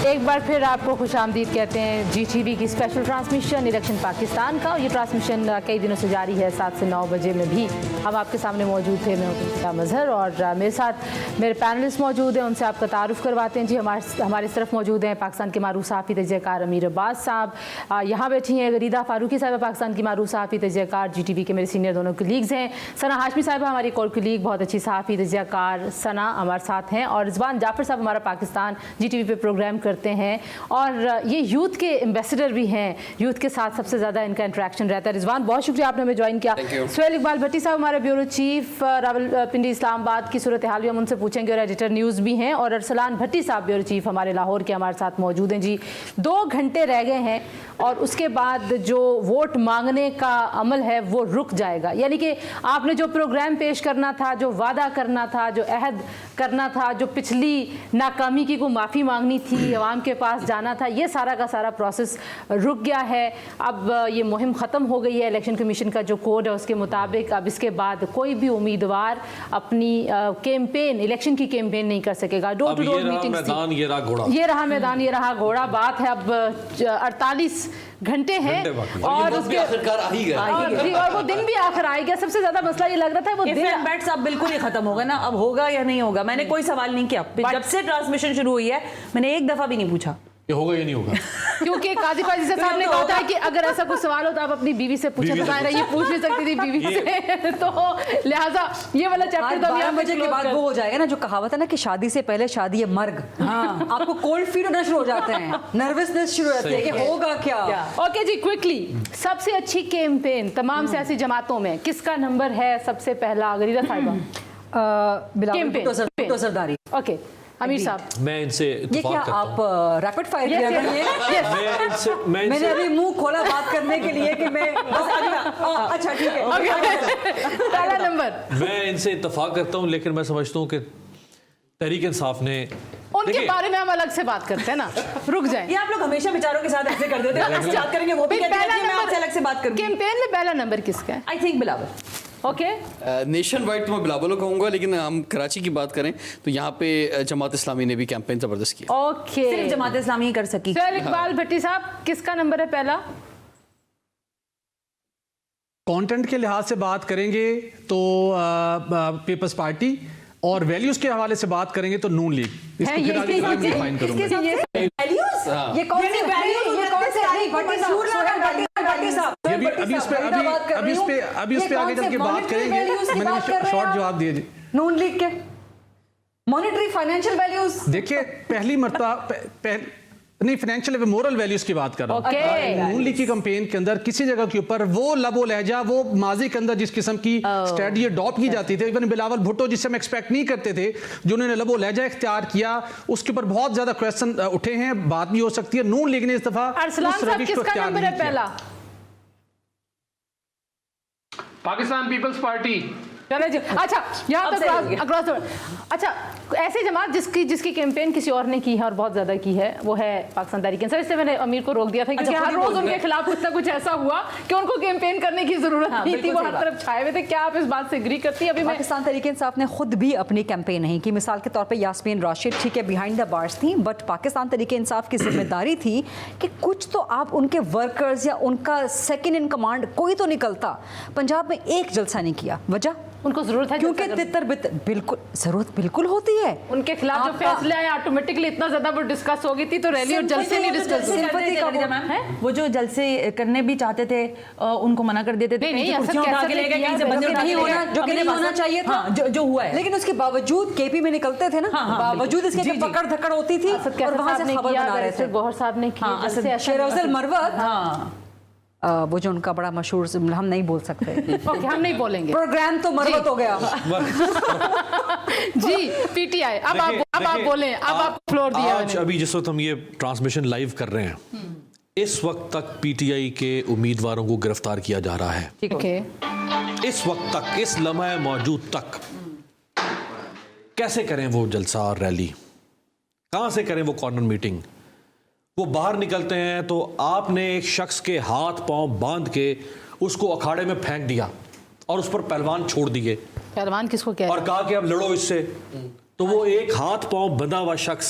एक बार फिर आपको खुशामदीद कहते हैं GTV की स्पेशल ट्रांसमिशन इलेक्शन पाकिस्तान का। ये ट्रांसमिशन कई दिनों से जारी है। 7 से 9 बजे में भी हम आपके सामने मौजूद थे। मैं हूं मजहर और मेरे साथ मेरे पैनलिस्ट मौजूद हैं। उनसे आपका तारुफ करवाते हैं। जी हमारे इस तरफ मौजूद हैं पाकिस्तान के मारूफ सहाफ़ी तजज़ियाकार अमीर अब्बास साहब। यहाँ बैठी हैं गरीदा फारूकी साहब, पाकिस्तान की मारूफ सहाफ़ी तजज़ियाकार। GTV के मेरे सीनियर दोनों कलीग्स हैं। सना हाशमी साहब हमारी एक और कलीग, बहुत अच्छी सहाफ़ी तजज़ियाकार सना हमारे साथ हैं। और रिजवान जाफर साहब हमारा पाकिस्तान GTV पे प्रोग्राम करते हैं और ये यूथ के एम्बेसडर भी हैं। यूथ के साथ सबसे ज़्यादा इनका इंटरेक्शन रहता है। रिजवान, बहुत शुक्रिया आपने हमें ज्वाइन किया। सुहेल इकबाल भट्टी साहब हमारे ब्यूरो चीफ रावलपिंडी इस्लामाबाद की सूरत हाल भी हम उनसे पूछेंगे और एडिटर न्यूज़ भी हैं। और अरसलान भट्टी साहब ब्यूरो चीफ हमारे लाहौर के हमारे साथ मौजूद हैं। जी 2 घंटे रह गए हैं और उसके बाद जो वोट मांगने का अमल है वो रुक जाएगा। यानी कि आपने जो प्रोग्राम पेश करना था, जो वादा करना था, जो अहद करना था, जो पिछली नाकामी की को माफ़ी मांगनी थी, अवाम के पास जाना था, ये सारा का सारा प्रोसेस रुक गया है। अब ये मुहिम ख़त्म हो गई है। इलेक्शन कमीशन का जो कोड है उसके मुताबिक अब इसके बाद कोई भी उम्मीदवार अपनी कैंपेन, इलेक्शन की कैंपेन नहीं कर सकेगा। डोर टू डोर मीटिंग, ये रहा मैदान, ये रहा घोड़ा। बात है अब 48 घंटे हैं और उसके आखिरकार आ ही गया और वो दिन भी आखिर आ गया। सबसे ज्यादा मसला ये लग रहा था वो दिन बैट्स अब बिल्कुल ही खत्म होगा ना। अब होगा या नहीं होगा, मैंने कोई सवाल नहीं किया। जब से ट्रांसमिशन शुरू हुई है मैंने एक दफा भी नहीं पूछा ये होगा या नहीं होगा, क्योंकि काजी फाजी साहब ने कहा था कि अगर ऐसा कोई सवाल हो तो आप अपनी बीवी से पूछे। तो ये पूछ नहीं सकती थी बीवी से, तो लिहाजा ये वाला चैप्टर तो 12 बजे के बाद वो हो जाएगा ना, जो कहावत है ना कि शादी से पहले शादी है मर्ग। हाँ, आपको कोल्ड फीट होना शुरू हो जाते हैं, नर्वसनेस शुरू हो जाती है कि होगा क्या। ओके जी, क्विकली सबसे अच्छी कैंपेन तमाम सियासी जमातों में किसका नंबर है? सबसे पहला गरीदा साहिबा बिलावल सरदारी। ओके अमीर साहब, मैं इनसे ये क्या आप रैपिड फायर Yes, कर रही yes. हैं? मैंने अभी मुंह खोला बात करने के लिए कि मैं अच्छा ठीक है। पहला नंबर मैं इनसे इत्तेफाक करता हूं, लेकिन मैं समझता हूं कि तहरीक इंसाफ ने उनके बारे में हम अलग से बात करते हैं ना। रुक जाए, ये आप लोग हमेशा विचारों के साथ ऐसे कर देते हैं। अलग से बात करेंगे, वो भी कहते हैं कि मैं आपसे अलग से बात करूंगी। कैंपेन में पहला नंबर किसका है? I think Bilawal. Okay, nation wide तो मैं बिलावल को कहूंगा, लेकिन हम कराची की बात करें तो यहाँ पे जमात इस्लामी ने भी कैंपेन जबरदस्त किया। ओके, सिर्फ जमात इस्लामी ही कर सकी। सुहेल इकबाल भट्टी साहब, किसका नंबर है पहला? कंटेंट के लिहाज से बात करेंगे तो पीपल्स पार्टी, और वैल्यूज के हवाले से बात करेंगे तो नून लीग। इसको फिर आगे डिफाइन करूंगा। ये कौन से वैल्यूज, ये कौन से अभी इस पे आगे चल के बात करेंगे। मैंने शॉर्ट जवाब दिए जी। नून लीग के मॉनेटरी फाइनेंशियल वैल्यूज, देखिए पहली मर्तबा नहीं, फाइनेंशियल मोरल वैल्यूज की बात कर रहा हूं। नून लीग की कैंपेन के अंदर किसी जगह के ऊपर वो लबो लहजा, वो माजी के अंदर जिस किस्म की स्ट्रेटजी अडॉप्ट की जाती थी, इवन बिलावल भुट्टो जिससे हम एक्सपेक्ट नहीं करते थे, जो उन्होंने लबो लहजा इख्तियार किया, उसके ऊपर बहुत ज्यादा क्वेश्चन उठे हैं। बात भी हो सकती है। नून लीग ने इस दफा अरसलान साहब, किसका नंबर है पहला? पाकिस्तान पीपल्स पार्टी। चले जी, अच्छा यहाँ तक अक्रॉस। अच्छा, ऐसी जमात जिसकी कैंपेन किसी और ने की है और बहुत ज्यादा की है, वो है पाकिस्तान तहरीक इंसाफ। इससे मैंने अमीर को रोक दिया था क्योंकि हर रोज उनके खिलाफ कुछ ना कुछ ऐसा हुआ कि उनको कैंपेन करने की जरूरत नहीं थी। वो हर तरफ छाए हुए थे। क्या आप इस बात से एग्री करती है? अभी पाकिस्तान तहरीक इंसाफ ने खुद भी अपनी कैंपेन नहीं की। मिसाल के तौर पे यास्मीन राशिद ठीक है बिहाइंड द बार्स थी, बट पाकिस्तान तहरीक इंसाफ की जिम्मेदारी थी कि कुछ तो आप उनके वर्कर्स या उनका सेकंड इन कमांड कोई तो निकलता। पंजाब में एक जलसा नहीं किया, वजह उनको जरूरत है, क्योंकि तितर बितर बिल्कुल जरूरत बिल्कुल होती है। उनके खिलाफ जो फैसले आए ऑटोमेटिकली इतना ज्यादा वो डिस्कस हो गई थी, तो रैली और जलसे नहीं डिस्कस हुए। वो जो जलसे करने भी चाहते थे उनको मना कर देते थे, नहीं होना चाहिए था, जो हुआ है। लेकिन उसके बावजूद केपी में निकलते थे ना, बावजूद इसके पकड़ धकड़ होती थी और वहां से खबर बना रहे थे। गौहर साहब ने किया, शेर अफजल मरवत, वो जो उनका बड़ा मशहूर, हम नहीं बोल सकते। ओके, हम नहीं बोलेंगे। प्रोग्राम तो मरवत हो गया जी। पीटीआई, अब आप बोलें, अब आप फ्लोर दिया। आज अभी जिस वक्त हम ये ट्रांसमिशन लाइव कर रहे हैं, इस वक्त तक पीटीआई के उम्मीदवारों को गिरफ्तार किया जा रहा है। ओके, इस वक्त तक, इस लम्हा मौजूद तक कैसे करें वो जलसा और रैली, कहां से करें वो कॉर्नर मीटिंग? वो बाहर निकलते हैं तो आपने एक शख्स के हाथ पांव बांध के उसको अखाड़े में फेंक दिया और उस पर पहलवान छोड़ दिए। पहलवान किसको कह रहे हैं? और कहा कि अब लड़ो इससे। तो वो एक हाथ पांव बंधा हुआ शख्स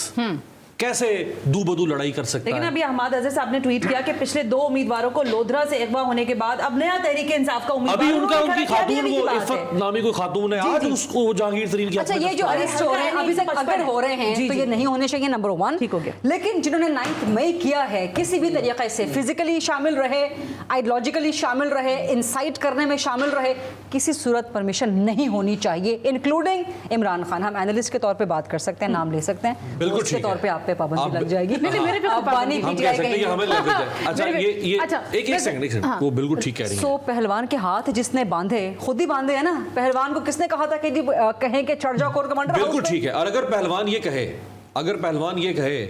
कैसे दूबदू लड़ाई कर सकता लेकिन है? अभी अहमद अजहर साहब ने ट्वीट किया कि पिछले 2 उम्मीदवारों को लोधरा से अगवा होने के बाद अब नया तहरीक इंसाफ का उम्मीदवार अभी उनका उन्होंने उनकी खड़ा किया, खातून अभी वो की बात इफ़त है। नामी कोई खातून है, आज उसको जहांगीर तरीन की अच्छा, अपने ये जो दफ्तर- अरेस्ट हो रहे हैं अभी तक अगर हो रहे हैं जी, तो जी। ये नहीं होने चाहिए, नंबर 1 ठीक हो गया। लेकिन जिन्होंने 9 मई किया है किसी भी तरीके से फिजिकली शामिल रहे, आइडियोलॉजिकली शामिल रहे, इंसाइट करने में शामिल रहे, किसी सूरत परमिशन नहीं होनी चाहिए, इंक्लूडिंग इमरान खान। हम एनालिस्ट के तौर पे बात कर सकते हैं, नाम ले सकते हैं, बिल्कुल उसके ठीक तौर है। पे आप पे पाबंदी आप- लग जाएगी। नहीं, मेरे पे कोई आप बानी पाबंदी हम पीटीआई कह सकते हैं कि हमें लग जाए। अच्छा, मेरे- ये अच्छा, एक सेकंड वो बिल्कुल ठीक कह रही है। सो पहलवान के हाथ जिसने बांधे खुद ही बांधे है ना। पहलवान को किसने कहा था कि जी कहें कि चढ़ जाओ कोर कमांडर बिल्कुल हाउस पे? ठीक है। और अगर पहलवान ये कहे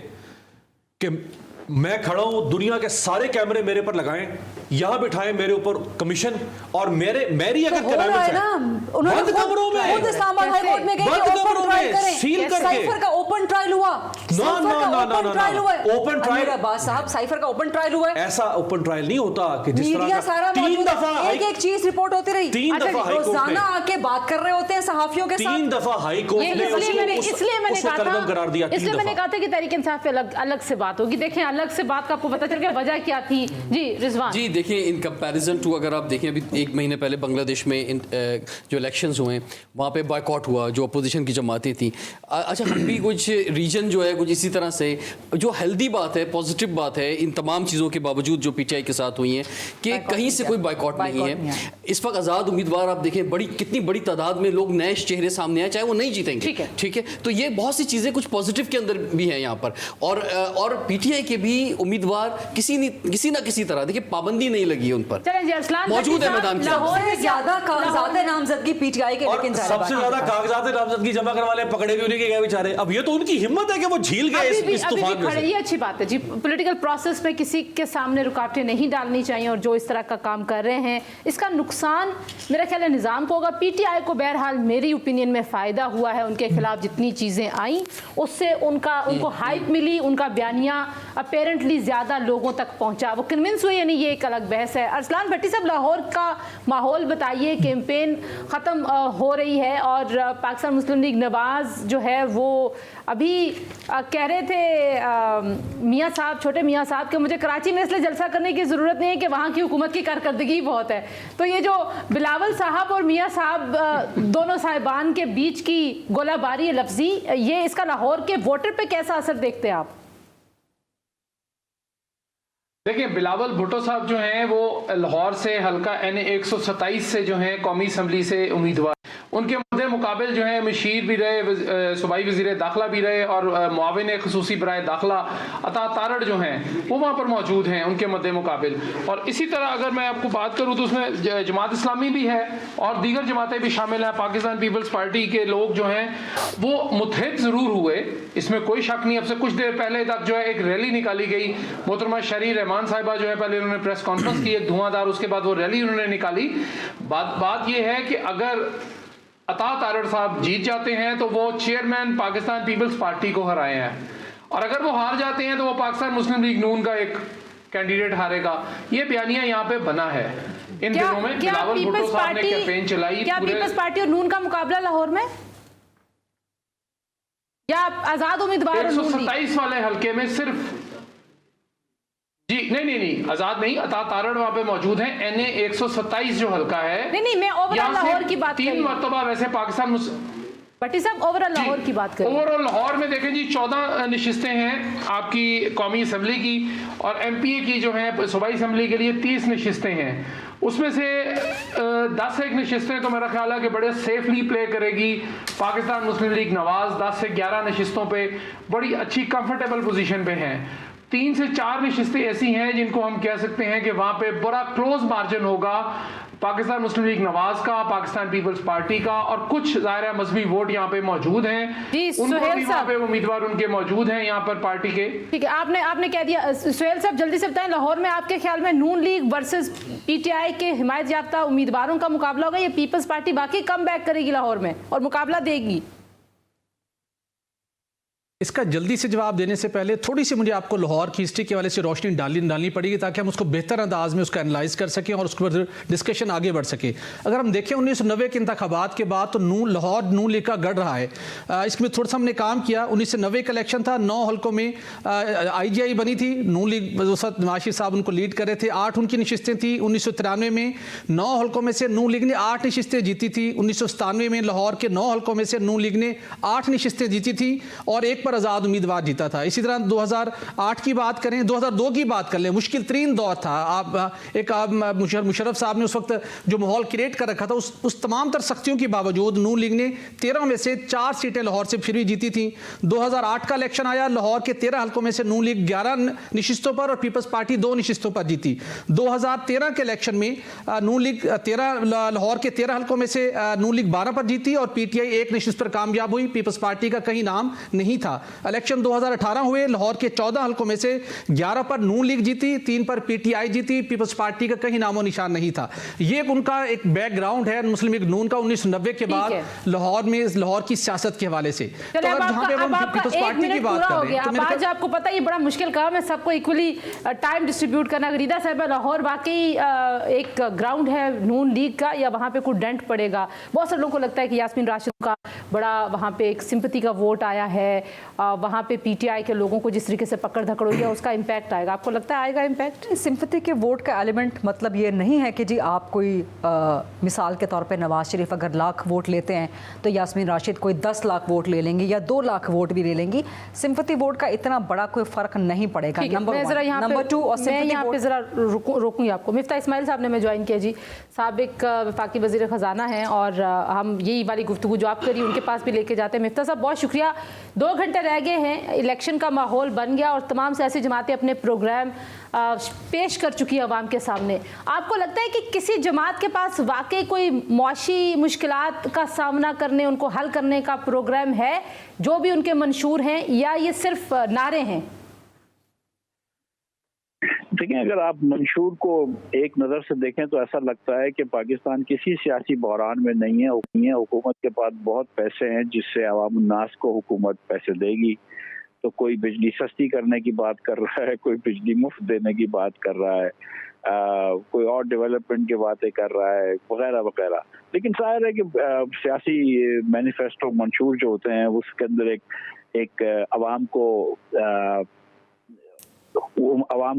कि मैं खड़ा हूं, दुनिया के सारे कैमरे मेरे पर लगाएं, यहां बिठाएं मेरे ऊपर कमीशन, और मेरी अगर हो रहा है ना, उन्होंने बंद कमरों में, खुद इस्लामाबाद हाई कोर्ट में गए बंद कि ओपन कमरों ट्रायल में, करें। सील करके। साइफर का ओपन ट्रायल हुआ, ना, ट्रायल हुआ है। ओपन ट्रायल- अमीर अब्बास साहब, साइफर का ओपन ट्रायल हुआ है। ऐसा ओपन ट्रायल नहीं होता कि जिस तरह मीडिया का सारा 3 मौजूद दफा है, एक चीज रिपोर्ट होती रही। 3 अच्छा, दफा हाई कोर्ट रोजाना में आके बात कर रहे होते हैं सहाफियों के 3 साथ। दफा हाई कोर्ट ने इसलिए मैंने उसको कहा कलम करार दिया। था, इसलिए मैंने कहा था कि तहरीक इंसाफ पे अलग से बात होगी। देखें, अलग से बात का आपको पता चल गया वजह क्या थी। जी रिजवान जी देखिए, इन कंपैरिजन टू अगर आप देखें अभी 1 महीने पहले बांग्लादेश में जो इलेक्शंस हुए वहाँ पे बॉयकॉट हुआ, जो अपोजिशन की जमातें थी। अच्छा, हम भी कुछ रीजन जो है कुछ इसी तरह से, जो हेल्दी बात है, पॉजिटिव बात है इन तमाम चीज़ों के बावजूद जो पीटीआई के साथ हुई हैं कि कहीं से कोई बॉयकॉट नहीं है। इस वक्त आज़ाद उम्मीदवार आप देखें, कितनी बड़ी तादाद में लोग नए चेहरे सामने आए, चाहे वो नहीं जीतेंगे। ठीक है, तो ये बहुत सी चीज़ें कुछ पॉजिटिव के अंदर भी हैं यहाँ पर। और पीटीआई के भी उम्मीदवार किसी ना किसी तरह, देखिए पाबंदी नहीं लगी है उन पर, चलें जी, अरसलान मौजूद है भट्टी मैदान साहब, के अंदर। सबसे ज्यादा कागजात नामजदगी पीटीआई के, और लेकिन सबसे ज्यादा कागजात नामजदगी जमा करने वाले पकड़े भी उन्हीं के गए बेचारे। अब ये तो उनकी हिम्मत है कि वो झील गए इस तूफान में खड़े, से। ये अच्छी बात है जी। पॉलिटिकल प्रोसेस में किसी के सामने रुकावटें नहीं डालनी चाहिए, और जो इस तरह का काम कर रहे हैं इसका नुकसान मेरा ख्याल है निज़ाम को होगा। पीटीआई को बहरहाल मेरी ओपिनियन में फ़ायदा हुआ है, उनके खिलाफ जितनी चीज़ें आई उससे उनको हाइप मिली, उनका बयानिया अपेरेंटली ज़्यादा लोगों तक पहुंचा, वो कन्विंस हुए, यानी ये एक अलग बहस है। अरसलान भट्टी साहब, लाहौर का माहौल बताइए, कैंपेन ख़त्म हो रही है और पाकिस्तान मुस्लिम लीग नवाज़ जो है वो अभी कह रहे थे मियाँ साहब, छोटे मियाँ साहब, कि मुझे कराची में इसलिए जलसा करने की ज़रूरत नहीं है कि वहाँ की हुकूमत की कारकर्दगी बहुत है। तो ये जो बिलावल साहब और मियाँ साहब दोनों साहिबान के बीच की गोलाबारी लफ्जी, ये इसका लाहौर के वोटर पे कैसा असर देखते हैं आप? देखिए, बिलावल भुट्टो साहब जो हैं वो लाहौर से हल्का NA 127 से जो हैं कौमी असम्बली से उम्मीदवार, उनके मद्दे मुकाबिल जो है मशीर भी रहे, सूबाई वज़ीर दाखिला भी रहे, और मुआविन खसूसी बराए दाखिला अता तारड़ जो हैं वो वहाँ पर मौजूद हैं उनके मद्दे मुकाबिल। और इसी तरह अगर मैं आपको बात करूँ तो उसमें जमात इस्लामी भी है और दीगर जमातें भी शामिल हैं। पाकिस्तान पीपल्स पार्टी के लोग जो हैं वो मुत्तहिद ज़रूर हुए, इसमें कोई शक नहीं। अब से कुछ देर पहले तक जो है एक रैली निकाली गई, मोहतरमा शरी रहमान साहिबा जो है पहले उन्होंने प्रेस कॉन्फ्रेंस की एक धुआंधार, उसके बाद वो रैली उन्होंने निकाली। बात ये है कि अगर अता तारड़ साहब जीत जाते हैं तो वो चेयरमैन पाकिस्तान पीपल्स पार्टी को हराए हैं, और अगर वो हार जाते हैं तो वो पाकिस्तान मुस्लिम लीग नून का एक कैंडिडेट हारेगा। ये बयानिया यहाँ पे बना है इन दिनों में। बिलावल भुट्टो साहब ने कैंपेन चलाई। क्या पीपल्स पार्टी और नून का मुकाबला लाहौर में, या आजाद उम्मीदवार? 127 वाले हल्के में सिर्फ जी नहीं, आजाद नहीं, अता तारड़ वहां पे मौजूद है। NA 127 जो हल्का है, नहीं, मैं ओवरऑल लाहौर की बात कर रही 3 हूं। मरतबा वैसे पाकिस्तान भट्टी साहब ओवरऑल लाहौर की बात करें। ओवरऑल लाहौर में देखें जी 14 नशिस्तें हैं आपकी कौमी असम्बली की, और MPA की जो है सूबाई असम्बली के लिए 30 नशिस्तें हैं। उसमें से 10 से 1 नशिस्तें तो मेरा ख्याल है कि बड़े सेफली प्ले करेगी पाकिस्तान मुस्लिम लीग नवाज। 10 से 11 नशिस्तों पे बड़ी अच्छी कंफर्टेबल पोजीशन पे हैं। 3 से 4 नशिस्तें ऐसी हैं जिनको हम कह सकते हैं कि वहां पे बड़ा क्लोज मार्जिन होगा पाकिस्तान मुस्लिम लीग नवाज का, पाकिस्तान पीपल्स पार्टी का, और कुछ ज़ाहिर मजहबी वोट यहाँ पे मौजूद हैं, उनको भी वहाँ पे उम्मीदवार उनके मौजूद हैं यहाँ पर पार्टी के। ठीक है, आपने कह दिया। सुहेल साहब जल्दी से बताएं, लाहौर में आपके ख्याल में नून लीग वर्सेस पीटीआई के हिमायत याफ्ता उम्मीदवारों का मुकाबला होगा, या पीपल्स पार्टी बाकी कम बैक करेगी लाहौर में और मुकाबला देगी? इसका जल्दी से जवाब देने से पहले थोड़ी सी मुझे आपको लाहौर की हिस्ट्री के वाले से रोशनी डालनी पड़ेगी ताकि हम उसको बेहतर अंदाज में उसको एनालाइज कर सकें और उसके ऊपर डिस्कशन आगे बढ़ सके। अगर हम देखें 1990 के इंतखाबात के बाद तो लाहौर नून लीग का गढ़ रहा है। इसमें थोड़ा सा हमने काम किया। 1990 का इलेक्शन था, 9 हल्कों में IGI बनी थी, नून लीग नवाज शरीफ साहब उनको लीड कर रहे थे, 8 उनकी नशिस्तें थी। 1993 में 9 हल्कों में से नून लीग ने 8 नशिस्तें जीती थी। 1997 में लाहौर के 9 हल्कों में से नून लीग ने 8 नशिस्तें जीती थी और एक पर आज़ाद उम्मीदवार जीता था। इसी तरह 2008 की बात करें, 2002 की बात कर लें, मुश्किल तरीन दौर था। आप मुशर्रफ साहब ने उस वक्त जो माहौल क्रिएट कर रखा था, उस तमाम तर सख्तियों के बावजूद नून लीग ने 13 में से 4 सीटें लाहौर से फिर भी जीती थी। 2008 का इलेक्शन आया, लाहौर के 13 हल्कों में से नून लीग 11 नशिस्तों पर और पीपल्स पार्टी 2 नशिस्तों पर जीती। 2013 के इलेक्शन में नून लीग लाहौर के 13 हल्कों में से नून लीग 12 पर जीती और PTI 1 नशिस्त पर कामयाब हुई। पीपल्स पार्टी का कहीं नाम नहीं था। इलेक्शन 2018 हुए, लाहौर के 14 हल्कों में से 11 पर नून लीग जीती, 3 पर PTI जीती, पीपल्स पार्टी का कहीं नामो निशान नहीं था। ये उनका एक बैकग्राउंड है मुस्लिम लीग नून का 1990 के बाद लाहौर की सियासत के हवाले से। तो अगर जहां पे हम पीपल्स पार्टी की बात कर रहे हैं तो आज आपको पता है ये बड़ा मुश्किल काम है सबको इक्वली टाइम डिस्ट्रीब्यूट करना। गरीदा साहब, लाहौर वाकई एक ग्राउंड है नून लीग का, या वहां पे कोई डेंट पड़ेगा? बहुत सारे लोगों को लगता है कि यास्मीन राशिद का बड़ा वहां पे एक सिंपैथी का वोट आया है, वहां पे PTI के लोगों को जिस तरीके से पकड़ धकड़ हुई है उसका इम्पैक्ट आएगा। आपको लगता है आएगा इम्पैक्ट? सिंपैथी के वोट का एलिमेंट मतलब ये नहीं है कि जी आप कोई मिसाल के तौर पे नवाज शरीफ अगर लाख वोट लेते हैं तो यास्मीन राशिद कोई 10 लाख वोट ले लेंगी या 2 लाख वोट भी ले लेंगी। सिंपैथी वोट का इतना बड़ा कोई फर्क नहीं पड़ेगा। नंबर 2 और मैं यहाँ पे जरा रोकूंगी आपको। मिफ्ता इस्माइल साहब ने मैं ज्वाइन किया जी, साबिक वफाकी वज़ीर ख़जाना हैं और हम यही वाली गुफ्तगू जो आप करी उनके पास भी लेके जाते हैं। मिफ्ता साहब बहुत शुक्रिया। 2 घंटे रह गए हैं, इलेक्शन का माहौल बन गया और तमाम सियासी जमातें अपने प्रोग्राम पेश कर चुकी है अवाम के सामने। आपको लगता है कि किसी जमात के पास वाकई कोई मुआशी मुश्किलात का सामना करने, उनको हल करने का प्रोग्राम है जो भी उनके मंशूर हैं, या ये सिर्फ नारे हैं? देखिए, अगर आप मंशूर को एक नज़र से देखें तो ऐसा लगता है कि पाकिस्तान किसी सियासी बहरान में नहीं है। हुकूमत के पास बहुत पैसे हैं जिससे अवाम उन्नास को हुकूमत पैसे देगी। तो कोई बिजली सस्ती करने की बात कर रहा है, कोई बिजली मुफ्त देने की बात कर रहा है, कोई और डेवलपमेंट की बातें कर रहा है, वगैरह वगैरह। लेकिन जाहिर है कि सियासी मैनिफेस्टो मंशूर जो होते हैं उसके अंदर एक अवाम को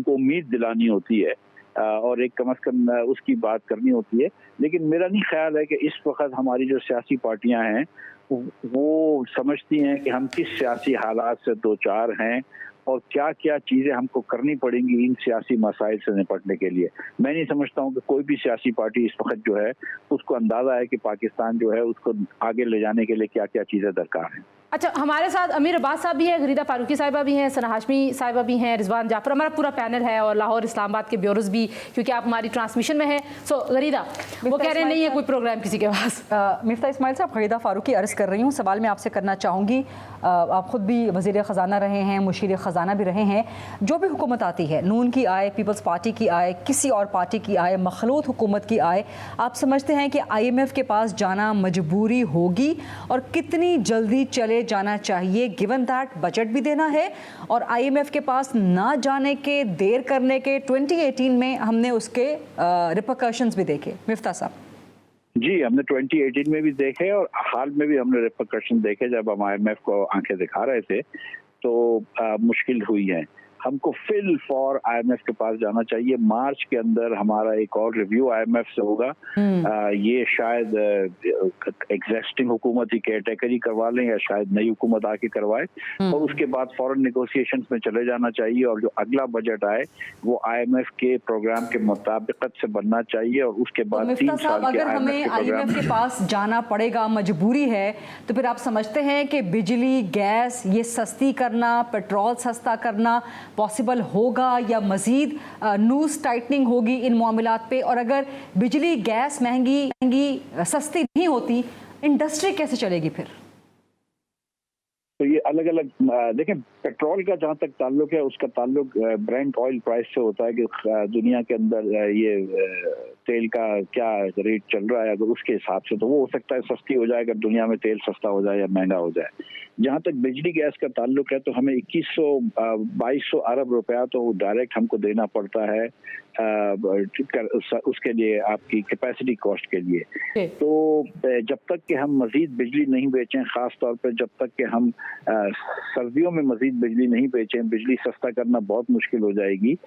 उम्मीद दिलानी होती है और एक कम से कम उसकी बात करनी होती है। लेकिन मेरा नहीं ख्याल है कि इस वक्त हमारी जो सियासी पार्टियां हैं वो समझती हैं कि हम किस सियासी हालात से दो चार हैं और क्या क्या चीज़ें हमको करनी पड़ेंगी इन सियासी मसाइल से निपटने के लिए। मैं नहीं समझता हूँ कि कोई भी सियासी पार्टी इस वक्त जो है उसको अंदाज़ा है कि पाकिस्तान जो है उसको आगे ले जाने के लिए क्या क्या चीज़ें दरकार हैं। अच्छा, हमारे साथ अमीर अब्बास साहब भी हैं, गरीदा फारूकी साहिबा भी हैं, सना हाशमी साहिबा भी हैं, रिजवान जाफर, हमारा पूरा पैनल है और लाहौर इस्लामाबाद के ब्यूरोज भी, क्योंकि आप हमारी ट्रांसमिशन में हैं। सो गरीदा, वो कह रहे नहीं है कोई प्रोग्राम किसी के पास। मिफ्ता इस्माइल साहब, गरीदा फारूकी अर्ज़ कर रही हूँ, सवाल मैं आपसे करना चाहूँगी। आप ख़ुद भी वज़ीर ख़जाना रहे हैं, मुशीर ख़जाना भी रहे हैं। जो भी हुकूमत आती है, नून की आए, पीपल्स पार्टी की आए, किसी और पार्टी की आए, मखलूत हुकूमत की आए, आप समझते हैं कि IMF के पास जाना मजबूरी होगी और कितनी जल्दी चले जाना चाहिए, गिवन दैट बजट भी देना है और IMF के पास ना जाने के, देर करने के 2018 में हमने उसके रिपरकशंस भी देखे? मिफ्ता साहब जी, हमने 2018 में भी देखे और हाल में भी हमने रिपरकशन देखे। जब हम IMF को आंखें दिखा रहे थे तो मुश्किल हुई है। हमको फिल फॉर IMF के पास जाना चाहिए। मार्च के अंदर हमारा एक और रिव्यू IMF से होगा। ये शायद एग्जिस्टिंग हुकूमत ही केयरटेकरी करवा लें या शायद नई हुकूमत आके करवाए और उसके बाद फॉरेन नेगोशिएशंस में चले जाना चाहिए और जो अगला बजट आए वो IMF के प्रोग्राम के मुताबिकत से बनना चाहिए और उसके बाद 3 साल के अगर हमें IMF के पास जाना पड़ेगा, मजबूरी है, तो फिर आप समझते हैं कि बिजली, गैस ये सस्ती करना, पेट्रोल सस्ता करना पॉसिबल होगा या मज़ीद नूज़ टाइटनिंग होगी इन मामलात पे? और अगर बिजली, गैस महंगी सस्ती नहीं होती, इंडस्ट्री कैसे चलेगी फिर? तो ये अलग अलग देखें, पेट्रोल का जहाँ तक ताल्लुक है उसका ताल्लुक ब्रेंट ऑयल प्राइस से होता है कि दुनिया के अंदर ये तेल का क्या रेट चल रहा है। अगर उसके हिसाब से तो वो हो सकता है सस्ती हो जाए अगर दुनिया में तेल सस्ता हो जाए या महंगा हो जाए। जहां तक बिजली गैस का ताल्लुक है तो हमें 2200 अरब रुपया तो डायरेक्ट हमको देना पड़ता है उसके लिए, आपकी कैपेसिटी कॉस्ट के लिए। तो जब तक कि हम मजीद बिजली नहीं बेचें, खास तौर पर जब तक कि हम सर्दियों में मजीद बिजली नहीं बेचें, बिजली सस्ता करना बहुत मुश्किल हो जाएगी।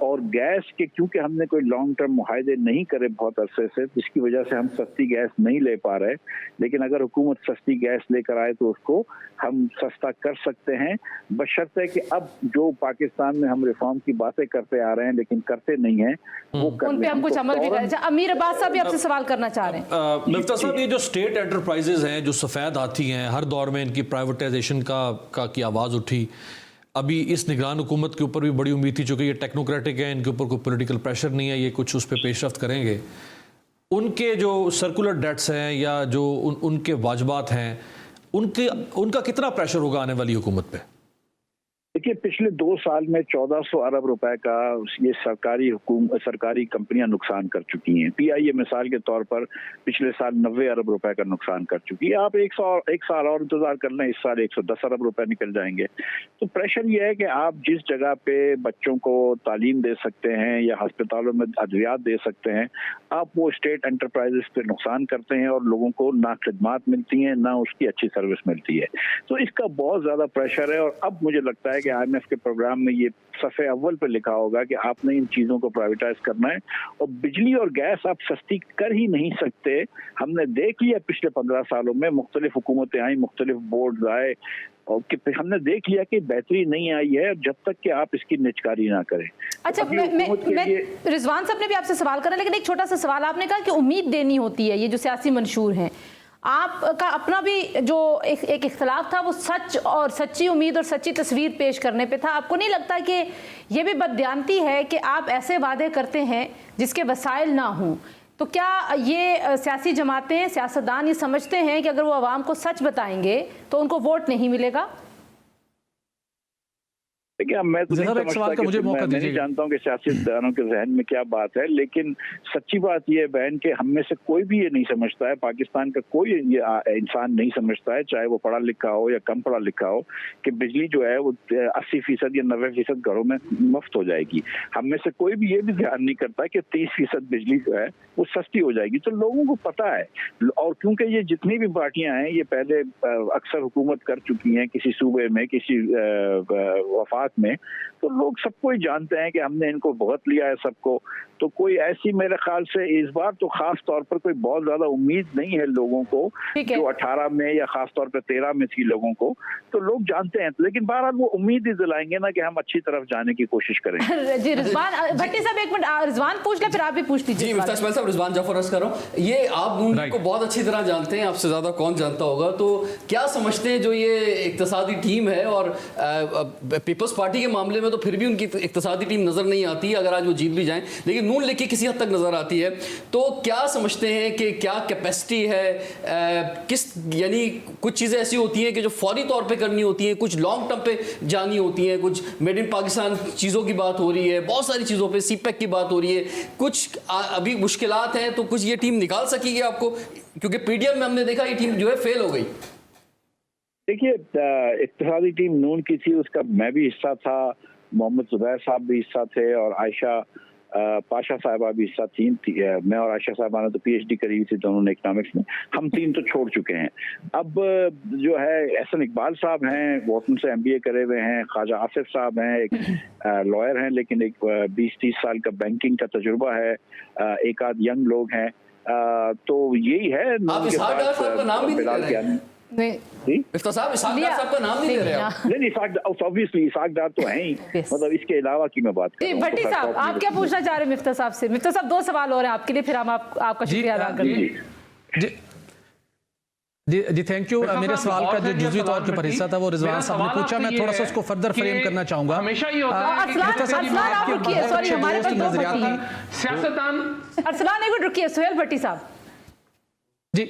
और गैस के क्योंकि हमने कोई लॉन्ग टर्म मुआहदे नहीं करे बहुत अरसे से, जिसकी वजह से हम सस्ती गैस नहीं ले पा रहे, लेकिन अगर हुकूमत सस्ती गैस लेकर आए तो उसको हम सस्ता कर सकते हैं, बशर्ते कि अब जो पाकिस्तान में हम रिफॉर्म की बातें करते आ रहे हैं लेकिन करते नहीं है वो कर उन पे हम कुछ अमल भी करें। अमीर अब्बास साहब भी आपसे सवाल करना चाह रहे हैं। मिफ्ता साहब, ये जो स्टेट एंटरप्राइजेज हैं जो सफ़ेद हाथी हैं, हर दौर में इनकी प्राइवेटाइजेशन की आवाज़ उठी। अभी इस निगरान हुकूमत के ऊपर भी बड़ी उम्मीद थी, चूँकि ये टेक्नोक्रेटिक है, इनके ऊपर कोई पॉलिटिकल प्रेशर नहीं है, ये कुछ उस पर पेशरफ्त करेंगे। उनके जो सर्कुलर डेट्स हैं या जो उनके वाजबात हैं, उनका कितना प्रेशर होगा आने वाली हुकूमत पे? देखिए, पिछले 2 साल में 1400 अरब रुपए का ये सरकारी कंपनियां नुकसान कर चुकी हैं। पीआईए मिसाल के तौर पर पिछले साल 90 अरब रुपए का नुकसान कर चुकी है। आप एक साल और इंतजार कर लें, इस साल 110 अरब रुपए निकल जाएंगे। तो प्रेशर ये है कि आप जिस जगह पे बच्चों को तालीम दे सकते हैं या अस्पतालों में अद्वियात दे सकते हैं, आप वो स्टेट एंटरप्राइजेस पे नुकसान करते हैं और लोगों को ना खिदमात मिलती हैं ना उसकी अच्छी सर्विस मिलती है। तो इसका बहुत ज्यादा प्रेशर है। और अब मुझे लगता है कि IMF के प्रोग्राम में ये सफ़े अव्वल पे लिखा होगा कि आपने इन चीज़ों को प्राइवेटाइज करना है। और बिजली और गैस आप सस्ती कर ही नहीं सकते। हमने देख लिया पिछले 15 सालों में मुख्तलिफ हुकूमतें आई, मुख्तलिफ बोर्ड आए, और हमने देख लिया कि बेहतरी नहीं आई है जब तक कि आप इसकी निचकारी ना करें। अच्छा, मैं रिजवान साहब ने भी आपसे सवाल करा, लेकिन एक छोटा सा सवाल। आपने कहा कि उम्मीद देनी होती है, ये जो सियासी मंशूर हैं, आपका अपना भी जो एक इख्तलाफ था वो सच और सच्ची उम्मीद और सच्ची तस्वीर पेश करने पे था। आपको नहीं लगता कि ये भी बददियानती है कि आप ऐसे वादे करते हैं जिसके वसाइल ना हों? तो क्या ये सियासी जमातें, सियासतदान ये समझते हैं कि अगर वो आवाम को सच बताएंगे तो उनको वोट नहीं मिलेगा? देखिए, मैं तो नहीं जानता हूँ कि सियासतदानों के जहन में क्या बात है, लेकिन सच्ची बात यह है बहन कि हम में से कोई भी ये नहीं समझता है, पाकिस्तान का कोई इंसान नहीं समझता है, चाहे वो पढ़ा लिखा हो या कम पढ़ा लिखा हो, कि बिजली जो है वो 80% या 90% घरों में मुफ्त हो जाएगी। हम में से कोई भी ये भी ध्यान नहीं करता कि 30% बिजली जो है वो सस्ती हो जाएगी। तो लोगों को पता है, और क्योंकि ये जितनी भी पार्टियां हैं ये पहले अक्सर हुकूमत कर चुकी हैं किसी सूबे में, किसी वफाक में, तो लोग सबको ही जानते हैं कि हमने इनको भुगत लिया है सबको। तो कोई ऐसी, मेरे ख्याल से इस बार तो खास तौर पर कोई बहुत ज्यादा उम्मीद नहीं है लोगों को, जो 18 में या खास तौर पर 13 में थी लोगों को, तो लोग जानते हैं। लेकिन बहरहाल वो उम्मीद ही दिलाएंगे ना कि हम अच्छी तरफ जाने की कोशिश करेंगे। जी रिजवान भट्टी साहब, एक मिनट, रिजवान पूछ ले फिर आप भी पूछ लीजिए। जी मिफ्ता इस्माइल साहब, रिजवान जाफर अर्ज कर रहा हूँ। ये आप नून को बहुत अच्छी तरह जानते हैं, आपसे ज्यादा कौन जानता होगा, तो क्या समझते हैं जो ये इक्तिसादी टीम है, और पीपल्स पार्टी के मामले में तो फिर भी उनकी इक्तिसादी टीम नजर नहीं आती, अगर आज वो जीत भी जाएं, लेकिन नून लीग की किसी हद तक नजर आती है। तो क्या समझते हैं कि क्या कैपेसिटी है, किस, यानी कुछ चीजें ऐसी होती हैं कि जो फौरी तौर पे करनी होती हैं, कुछ लॉन्ग टर्म पे जानी होती हैं, कुछ मेड इन पाकिस्तान चीजों की बात हो रही है, बहुत सारी चीजों पे सीपैक की बात हो रही है, कुछ अभी मुश्किलात हैं, तो कुछ ये टीम निकाल सकेगी आपको? क्योंकि पीडीएम में हमने देखा ये टीम जो है फेल हो गई। देखिए, इत्तेहादी टीम नून की थी, उसका मैं भी हिस्सा था, मोहम्मद जुबैर साहब भी हिस्सा थे, और आयशा पाशा साहिबा भी हिस्सा थी। मैं और आयशा साहिबा ने तो PhD करी थी दोनों ने इकनॉमिक्स में। हम 3 तो छोड़ चुके हैं। अब जो है एहसन इकबाल साहब हैं, वो उनसे MBA करे हुए हैं, ख्वाजा आसिफ साहब हैं, एक लॉयर हैं, लेकिन एक 20-30 साल का बैंकिंग का तजुर्बा है, एक आध यंग लोग हैं। तो यही है। इफ्ता साहब, इसाक डार साहब का नाम नहीं ले रहे आप? नहीं, ऑब्वियसली इसाक डार तो हैं ही, मतलब इसके अलावा की मैं बात कर रहा हूं। भट्टी साहब, आप क्या पूछना चाह रहे हैं मिफ्ता साहब से? मिफ्ता साहब, 2 सवाल और हैं आपके लिए, फिर हम आपका शुक्रिया अदा करेंगे। जी थैंक यू। मेरे सवाल का जो जुज़वी तौर के पर हिस्सा था वो रिजवान साहब ने पूछा, मैं थोड़ा सा उसको फर्दर फ्रेम करना चाहूंगा। हमेशा ये होता है अरसलान, आप रुकिए, सॉरी, हमारे पास 2 भट्टी हैं। सियासतदान, अरसलान एक मिनट रुकिए। सुहेल भट्टी साहब जी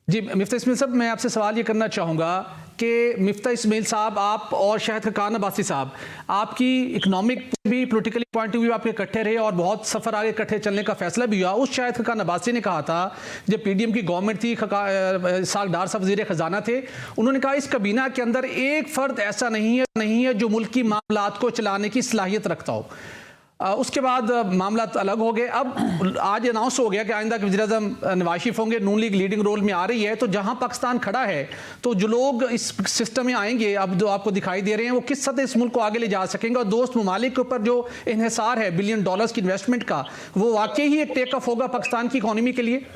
जी मिफ्ता इस्माइल साहब, मैं आपसे सवाल ये करना चाहूँगा कि मिफ्ता इस्माइल साहब, आप और शाहिद खान अब्बासी साहब, आपकी इकोनॉमिक भी पॉलिटिकली पॉइंट ऑफ व्यू आपके इकट्ठे रहे और बहुत सफ़र आगे इकट्ठे चलने का फैसला भी हुआ। उस शाहिद खान अब्बासी ने कहा था जब पीडीएम की गवर्नमेंट थी, इसहाक डार साहब वज़ीर ख़जाना थे, उन्होंने कहा इस kabina के अंदर एक फ़र्द ऐसा नहीं है जो मुल्क की मामलात को चलाने की सलाहियत रखता हो। उसके बाद मामला अलग हो गए। अब आज अनाउंस हो गया कि आइंदा के वज़ीर-ए-आज़म नवाज शरीफ होंगे, नून लीग लीडिंग रोल में आ रही है। तो जहां पाकिस्तान खड़ा है, तो जो लोग इस सिस्टम में आएंगे, अब जो आपको दिखाई दे रहे हैं, वो किस हद इस मुल्क को आगे ले जा सकेंगे। और दोस्त ममालिक के ऊपर जो इन्हिसार है $1 बिलियन की इन्वेस्टमेंट का, वो वाकई ही एक टेक ऑफ होगा पाकिस्तान की इकॉनमी के लिए।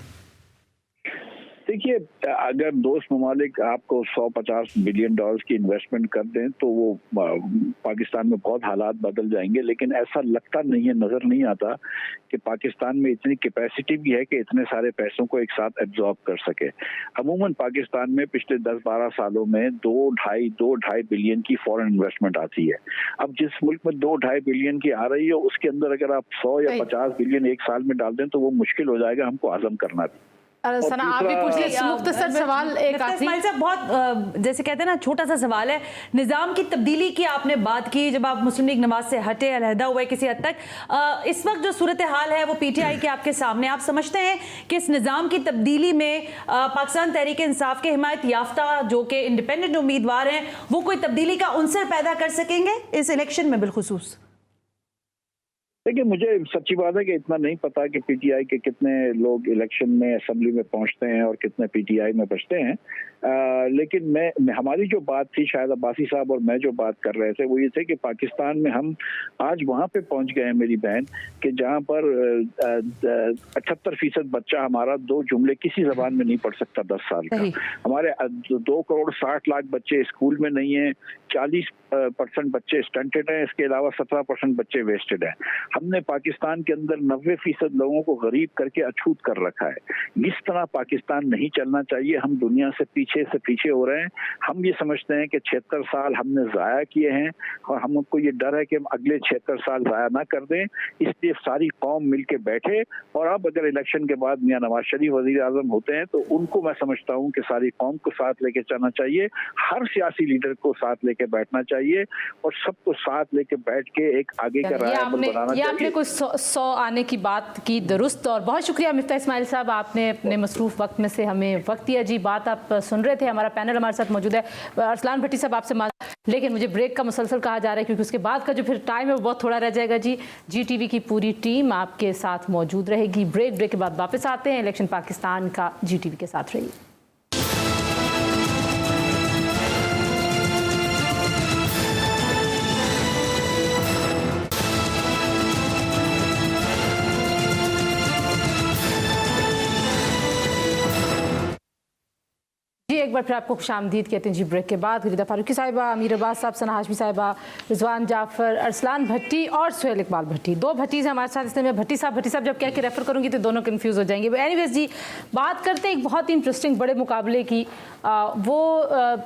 देखिए, अगर दोस्त ममालिक आपको 150 बिलियन डॉलर्स की इन्वेस्टमेंट कर दें तो वो पाकिस्तान में बहुत हालात बदल जाएंगे, लेकिन ऐसा लगता नहीं है, नजर नहीं आता कि पाकिस्तान में इतनी कैपेसिटी भी है कि इतने सारे पैसों को एक साथ एब्जॉर्ब कर सके। अमूमन पाकिस्तान में पिछले 10-12 सालों में 2-2.5 बिलियन की फॉरेन इन्वेस्टमेंट आती है। अब जिस मुल्क में 2-2.5 बिलियन की आ रही है, उसके अंदर अगर आप 100 या 50 बिलियन एक साल में डाल दें तो वो मुश्किल हो जाएगा हमको हजम करना भी। सना, आप भी पूछ लीजिए, मुख्तसर सवाल एक इस्माइल साहब, बहुत जैसे कहते हैं ना, छोटा सा सवाल है। निज़ाम की तब्दीली की आपने बात की, जब आप मुस्लिम लीग नवाज से हटे, अलहदा हुए किसी हद तक, इस वक्त जो सूरत हाल है वो पीटीआई के आपके सामने, आप समझते हैं कि इस निज़ाम की तब्दीली में पाकिस्तान तहरीक इंसाफ के हिमायत याफ्ता जो कि इंडिपेंडेंट उम्मीदवार हैं, वो कोई तब्दीली का उनसर पैदा कर सकेंगे इस इलेक्शन में बिलखुसूस? देखिए, मुझे सच्ची बात है कि इतना नहीं पता कि पीटीआई के कितने लोग इलेक्शन में असेंबली में पहुंचते हैं और कितने पीटीआई में बचते हैं। लेकिन हमारी जो बात थी, शायद अब्बासी साहब और मैं जो बात कर रहे थे, वो ये थे कि पाकिस्तान में हम आज वहां पे पहुंच गए हैं मेरी बहन, कि जहां पर 78% बच्चा हमारा 2 जुमले किसी जबान में नहीं पढ़ सकता 10 साल का। हमारे 2 करोड़ 60 लाख बच्चे स्कूल में नहीं है, 40% बच्चे स्टंटेड हैं, इसके अलावा 17% बच्चे वेस्टेड हैं। हमने पाकिस्तान के अंदर 90% लोगों को गरीब करके अछूत कर रखा है। इस तरह पाकिस्तान नहीं चलना चाहिए। हम दुनिया से पीछे हो रहे हैं। हम ये समझते हैं कि 76 साल हमने ज़ाया किए हैं और हमको ये डर है कि हम अगले 76 साल ज़ाया ना कर दें। इसलिए सारी कौम मिल के बैठे, और अब अगर इलेक्शन के बाद मियां नवाज शरीफ वज़ीर आज़म होते हैं तो उनको मैं समझता हूँ कि सारी कौम को साथ लेके चलना चाहिए, हर सियासी लीडर को साथ लेके बैठना चाहिए और सबको साथ लेके बैठ के एक आगे का राह बनाना चाहिए। आपने कुछ 100 आने की बात की, दुरुस्त, और बहुत शुक्रिया मिफ्ता इस्माइल साहब, आपने अपने मसरूफ वक्त में से हमें वक्त दिया। जी, बात आप सुन रहे थे, हमारा पैनल हमारे साथ मौजूद है। अरसलान भट्टी साहब आपसे लेकिन मुझे ब्रेक का मुसलसल कहा जा रहा है क्योंकि उसके बाद का जो फिर टाइम है वो बहुत थोड़ा रह जाएगा। जी टीवी की पूरी टीम आपके साथ मौजूद रहेगी। ब्रेक के बाद वापस आते हैं। इलेक्शन पाकिस्तान का जी टीवी के साथ रहिए। एक बार फिर आपको खुशामदीद कहते हैं जी ब्रेक के बाद। गुरिदा फारूकी साहिबा, अमीर अब्बास साहब, सना हाशमी साहिबा, रिजवान जाफर, अरसलान भट्टी और सुहेल इकबाल भट्टी, 2 भट्टी से हमारे साथ। इसलिए मैं भट्टी साहब जब कह के रेफर करूँगी तो दोनों कन्फ्यूज़ हो जाएंगे। एनीवेज जी, बात करते हैं एक बहुत ही इंटरेस्टिंग बड़े मुकाबले की। वो